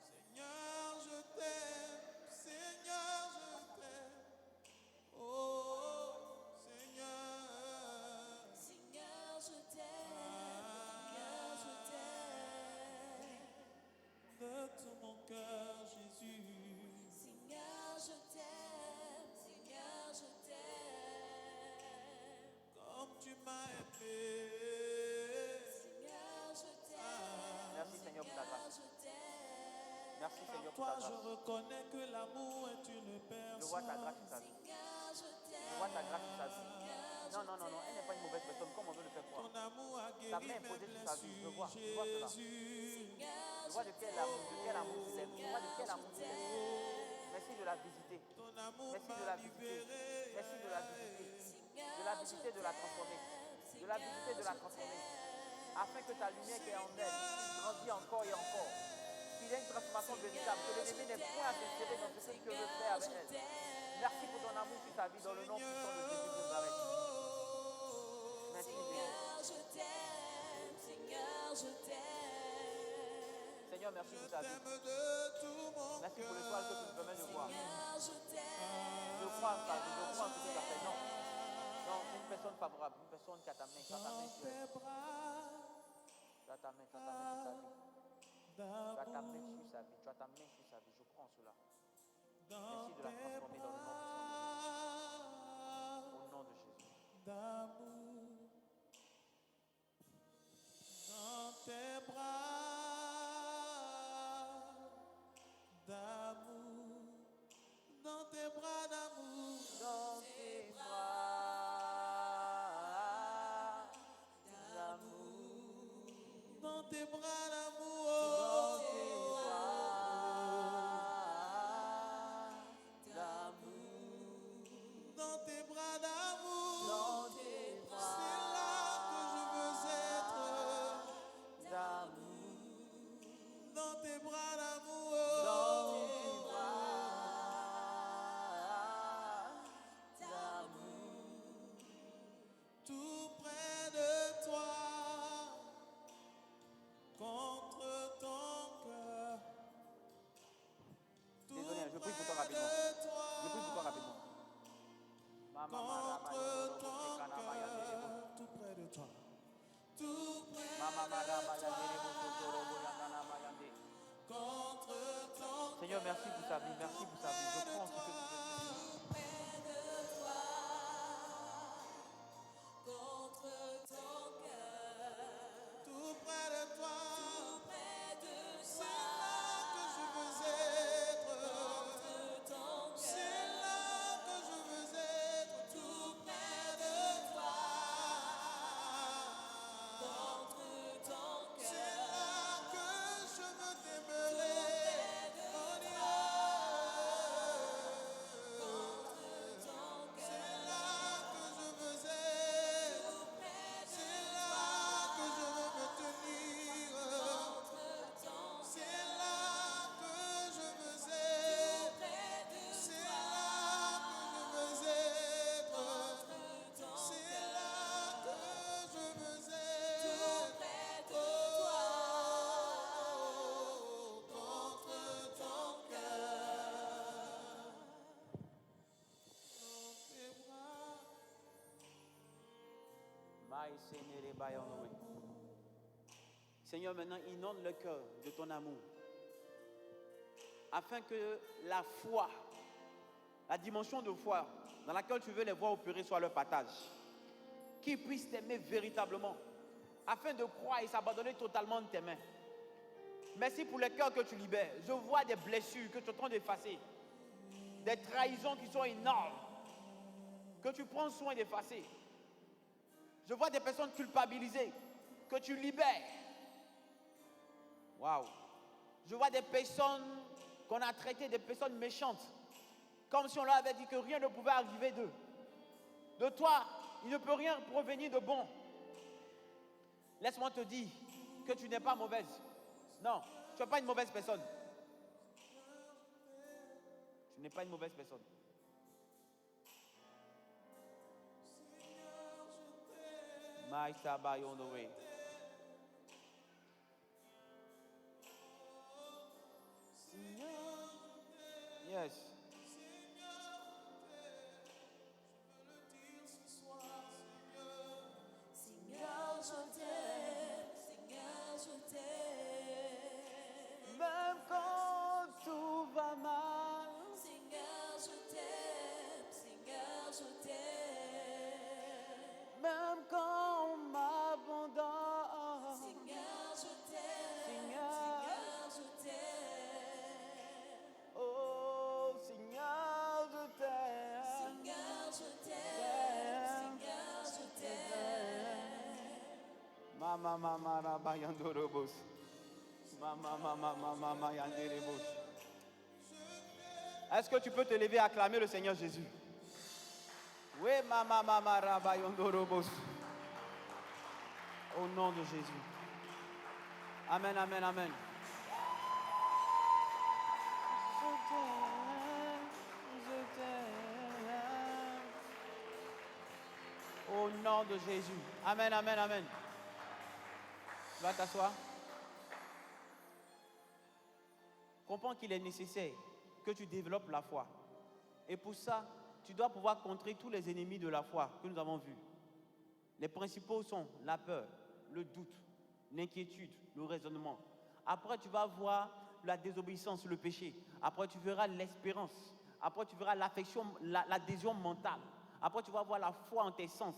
Seigneur, je t'aime. Seigneur, je t'aime. Oh, Seigneur. Seigneur, je t'aime. Seigneur, je t'aime. De tout mon cœur, Jésus. Seigneur, je t'aime. Seigneur, je t'aime. Comme tu m'as aimé. Seigneur, je t'aime. Merci Seigneur pour ta grâce. Je t'aime. Merci Seigneur pour Toi, ta je grâce. reconnais que l'amour est une personne. Je vois ta grâce sur sa vie. Je vois ta grâce sur sa vie. Non, non, non, non, elle n'est pas une mauvaise personne comme on veut le faire croire. Ton amour a Ta guéri main est mes posée sur sa vie. Je vois blessures, cela. Jésus. Je vois de quel amour tu l'aimes. Je vois de quel amour tu l'aimes. Merci de la visiter. Ton amour Merci de m'a la visiter. libéré. Merci de la visiter. De la visiter, de la transformer. De la visiter, de la transformer. Afin que ta lumière qui est en elle puisse grandir encore et encore. Qu'il y ait une transformation véritable. Que l'ennemi n'ait point à s'insérer dans ce que Dieu veut faire avec elle. Merci pour ton amour sur sa vie dans le nom puissant de Jésus de Nazareth. Merci Jésus. Seigneur, merci pour ta vie. Merci pour l'étoile que tu nous permets de voir. Je crois en ça, je crois en ce que tu as fait. Non, non, c'est une personne favorable, une personne qui a ta main, qui a ta main sur elle. Tu as ta main sur sa vie. Tu as ta main sur sa vie, tu as ta main sur sa vie. Je crois en cela. Merci de la transformer dans le nom de Jésus. Au nom de Jésus. D'amour dans tes bras, d'amour dans tes bras d'amour, Dans tes bras d'amour, dans tes bras d'amour, dans tes bras d'amour, dans tes bras d'amour, dans tes c'est là que je veux être, d'amour, dans tes bras d'amour, dans tes bras d'amour. tout près de toi, contre ton cœur. Désolé, je prie pour toi rapidement. Je prie pour toi rapidement. Contre ton cœur, tout près de toi, tout près contre ton Seigneur, merci pour sa vie, merci pour sa vie. Je prends ce que tu veux. tout près de toi, c'est là que je veux être, c'est là que je veux être, tout près de toi, c'est là que je veux t'aimer, oh Dieu, c'est là que je veux être, c'est là que je veux me tenir, c'est là que je veux être, c'est là que je veux être, c'est là que je veux être, contre ton cœur, dans tes bras. Seigneur, maintenant inonde le cœur de ton amour, afin que la foi, la dimension de foi dans laquelle tu veux les voir opérer soit leur partage, qu'ils puissent t'aimer véritablement, afin de croire et s'abandonner totalement de tes mains. Merci pour le cœur que tu libères. Je vois des blessures que tu es en train d'effacer, des trahisons qui sont énormes, que tu prends soin d'effacer. Je vois des personnes culpabilisées, que tu libères. Waouh. Je vois des personnes qu'on a traitées, des personnes méchantes, comme si on leur avait dit que rien ne pouvait arriver d'eux. De toi, il ne peut rien provenir de bon. Laisse-moi te dire que tu n'es pas mauvaise. Non, tu n'es pas une mauvaise personne. Tu n'es pas une mauvaise personne. My Sabbath on the way. Yes. Même quand tout va mal, même quand on m'abandonne, Seigneur, oh Seigneur, je t'aime. Mama Rabayandorobos. Mama Yanderebos. Est-ce que tu peux te lever et acclamer le Seigneur Jésus? Oui, mama, mama, rabba, yondorobos. Au nom de Jésus. Amen, amen, amen. Je t'aime. Au nom de Jésus. Amen, amen, amen. Tu vas t'asseoir. Comprends qu'il est nécessaire que tu développes la foi. Et pour ça, tu dois pouvoir contrer tous les ennemis de la foi que nous avons vus. Les principaux sont la peur, le doute, l'inquiétude, le raisonnement. Après, tu vas voir la désobéissance, le péché. Après, tu verras l'espérance. Après, tu verras l'affection, l'adhésion mentale. Après, tu vas voir la foi en tes sens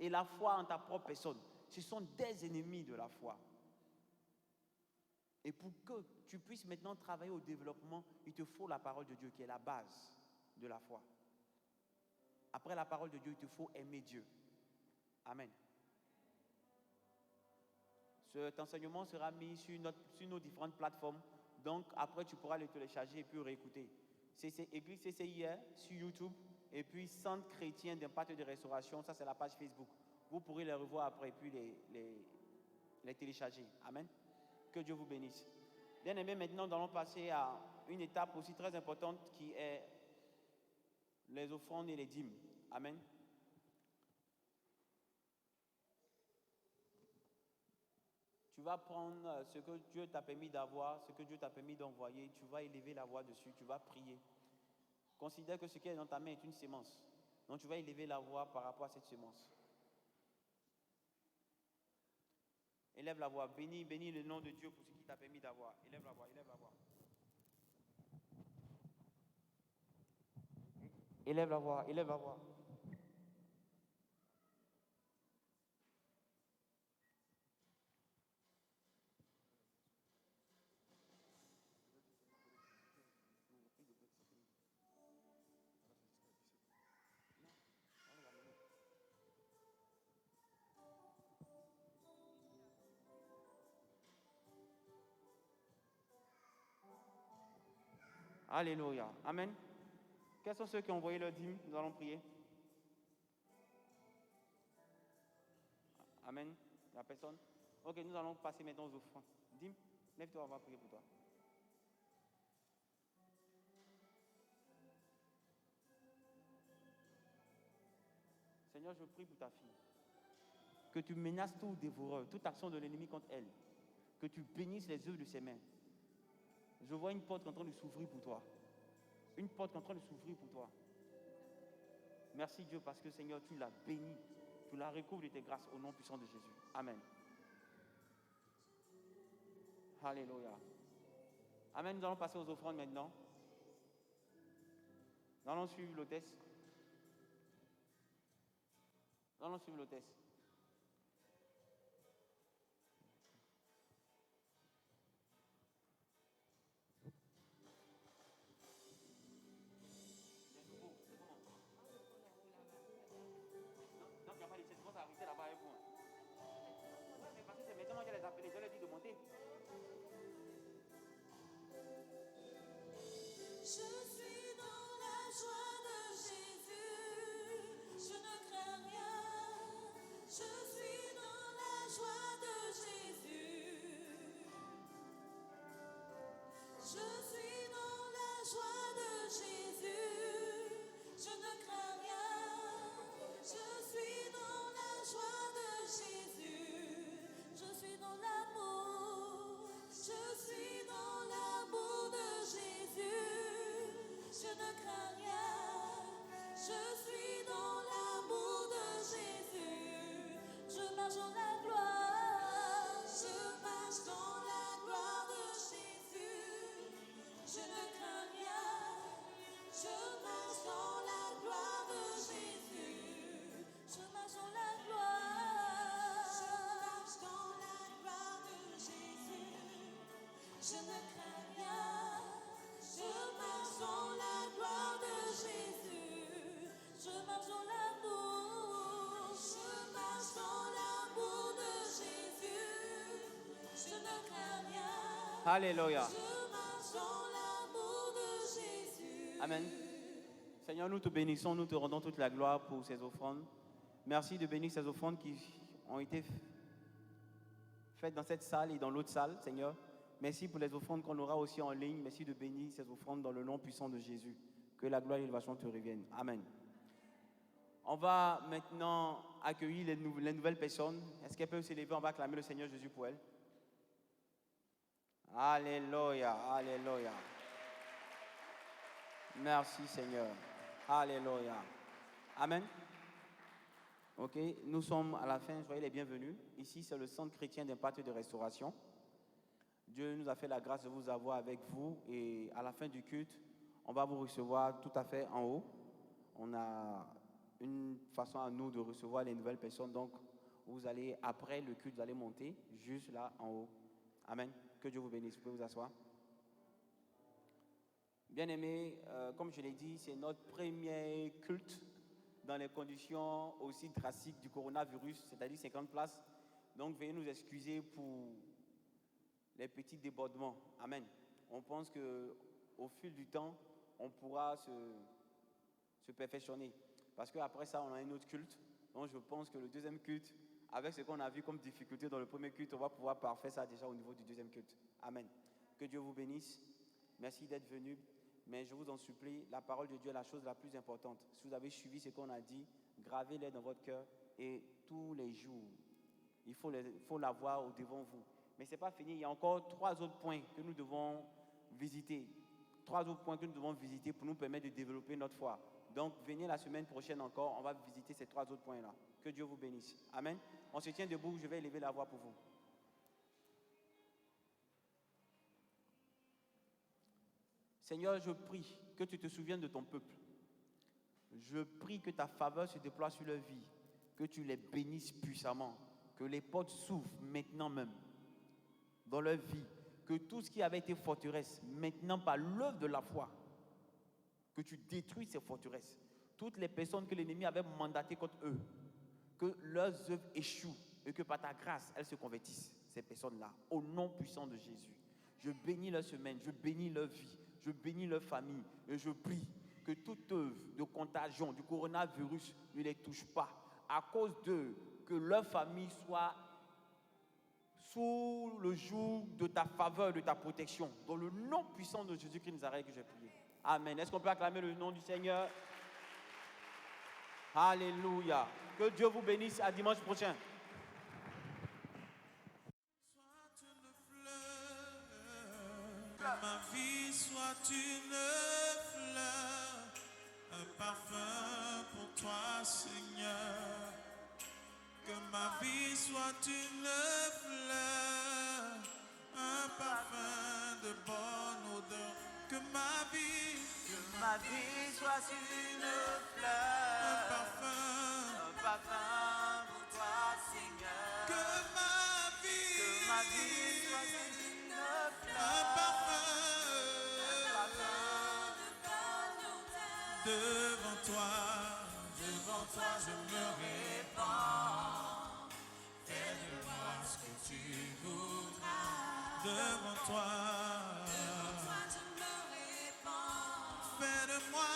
et la foi en ta propre personne. Ce sont des ennemis de la foi. Et pour que tu puisses maintenant travailler au développement, il te faut la parole de Dieu qui est la base de la foi. Après la parole de Dieu, il te faut aimer Dieu. Amen. Cet enseignement sera mis sur nos différentes plateformes. Donc, après, tu pourras le télécharger et puis réécouter. C'est Église CCIR sur YouTube. Et puis, Centre chrétien d'impact et de restauration. Ça, c'est la page Facebook. Vous pourrez les revoir après et puis les télécharger. Amen. Que Dieu vous bénisse. Bien aimé, maintenant, nous allons passer à une étape aussi très importante qui est les offrandes et les dîmes. Amen. Tu vas prendre ce que Dieu t'a permis d'avoir, ce que Dieu t'a permis d'envoyer, tu vas élever la voix dessus, tu vas prier. Considère que ce qui est dans ta main est une sémence. Donc tu vas élever la voix par rapport à cette sémence. Élève la voix, bénis le nom de Dieu pour ce qu'il t'a permis d'avoir. Élève la voix, élève la voix. Élève la voix, élève la voix. Alléluia. Amen. Quels sont ceux qui ont envoyé leur dîme? Nous allons prier. Amen. Il n'y a personne? Ok, nous allons passer maintenant aux offrandes. Dîme, lève-toi, on va prier pour toi. Seigneur, je prie pour ta fille. Que tu menaces tout dévoreur, toute action de l'ennemi contre elle. Que tu bénisses les œuvres de ses mains. Je vois une porte en train de s'ouvrir pour toi. Une porte en train de s'ouvrir pour toi. Merci Dieu parce que Seigneur, tu l'as béni. Tu la recouvres de tes grâces au nom puissant de Jésus. Amen. Alléluia. Amen. Nous allons passer aux offrandes maintenant. Nous allons suivre l'hôtesse. Nous allons suivre l'hôtesse. Je suis dans la joie de Jésus, je ne crains rien. Je suis dans la joie de Jésus. Je suis dans la joie de Jésus, je ne crains rien. Je suis dans la joie de Jésus, je suis dans l'amour. Je suis dans l'amour de Jésus, je ne crains rien. Je suis dans l'amour de Jésus, je marche dans la gloire. Je marche dans la gloire de Jésus, je ne crains rien. Je marche dans la gloire de Jésus, je marche dans la gloire. Je marche dans la gloire de Jésus, je ne crains rien. Je marche dans la gloire de Jésus, je marche dans l'amour. Je marche dans l'amour de Jésus, je ne crains rien. Alléluia. Je marche dans l'amour de Jésus. Amen. Seigneur, nous te bénissons, nous te rendons toute la gloire pour ces offrandes. Merci de bénir ces offrandes qui ont été faites dans cette salle et dans l'autre salle, Seigneur. Merci pour les offrandes qu'on aura aussi en ligne. Merci de bénir ces offrandes dans le nom puissant de Jésus. Que la gloire et l'élévation te reviennent. Amen. On va maintenant accueillir les nouvelles personnes. Est-ce qu'elles peuvent s'élever? On va acclamer le Seigneur Jésus pour elles. Alléluia, alléluia. Merci Seigneur. Alléluia. Amen. Ok, nous sommes à la fin, soyez les bienvenus. Ici, c'est le centre chrétien d'impact et de restauration. Dieu nous a fait la grâce de vous avoir avec vous et à la fin du culte, on va vous recevoir tout à fait en haut. On a une façon à nous de recevoir les nouvelles personnes, donc vous allez, après le culte, vous allez monter juste là en haut. Amen. Que Dieu vous bénisse. Vous pouvez vous asseoir. Bien-aimés, comme je l'ai dit, c'est notre premier culte dans les conditions aussi drastiques du coronavirus, c'est-à-dire 50 places. Donc, veuillez nous excuser pour les petits débordements. Amen. On pense qu'au fil du temps, on pourra se perfectionner. Parce qu'après ça, on a un autre culte. Donc, je pense que le deuxième culte, avec ce qu'on a vu comme difficulté dans le premier culte, on va pouvoir parfaire ça déjà au niveau du deuxième culte. Amen. Que Dieu vous bénisse. Merci d'être venus. Mais je vous en supplie, la parole de Dieu est la chose la plus importante. Si vous avez suivi ce qu'on a dit, gravez-les dans votre cœur et tous les jours, il faut l'avoir devant vous. Mais ce n'est pas fini, il y a encore 3 autres points que nous devons visiter. 3 autres points que nous devons visiter pour nous permettre de développer notre foi. Donc, venez la semaine prochaine encore, on va visiter ces 3 autres points-là. Que Dieu vous bénisse. Amen. On se tient debout, je vais élever la voix pour vous. Seigneur, je prie que tu te souviennes de ton peuple. Je prie que ta faveur se déploie sur leur vie, que tu les bénisses puissamment, que les portes s'ouvrent maintenant même dans leur vie, que tout ce qui avait été forteresse, maintenant par l'œuvre de la foi, que tu détruis ces forteresses. Toutes les personnes que l'ennemi avait mandatées contre eux, que leurs œuvres échouent et que par ta grâce, elles se convertissent, ces personnes-là, au nom puissant de Jésus. Je bénis leur semaine, je bénis leur vie. Je bénis leur famille et je prie que toute œuvre de contagion du coronavirus ne les touche pas. À cause d'eux, que leur famille soit sous le joug de ta faveur, de ta protection. Dans le nom puissant de Jésus-Christ de Nazareth que j'ai prié. Amen. Est-ce qu'on peut acclamer le nom du Seigneur? Alléluia. Que Dieu vous bénisse. À dimanche prochain. Que ma vie soit une fleur, un parfum pour toi, Seigneur. Que ma vie soit une fleur, un parfum de bonne odeur. Que ma vie soit une fleur, un parfum pour toi, Seigneur. que ma vie soit une fleur, un parfum devant toi je me répands. Fais de moi ce que tu voudras. Devant toi je me répands. Fais de moi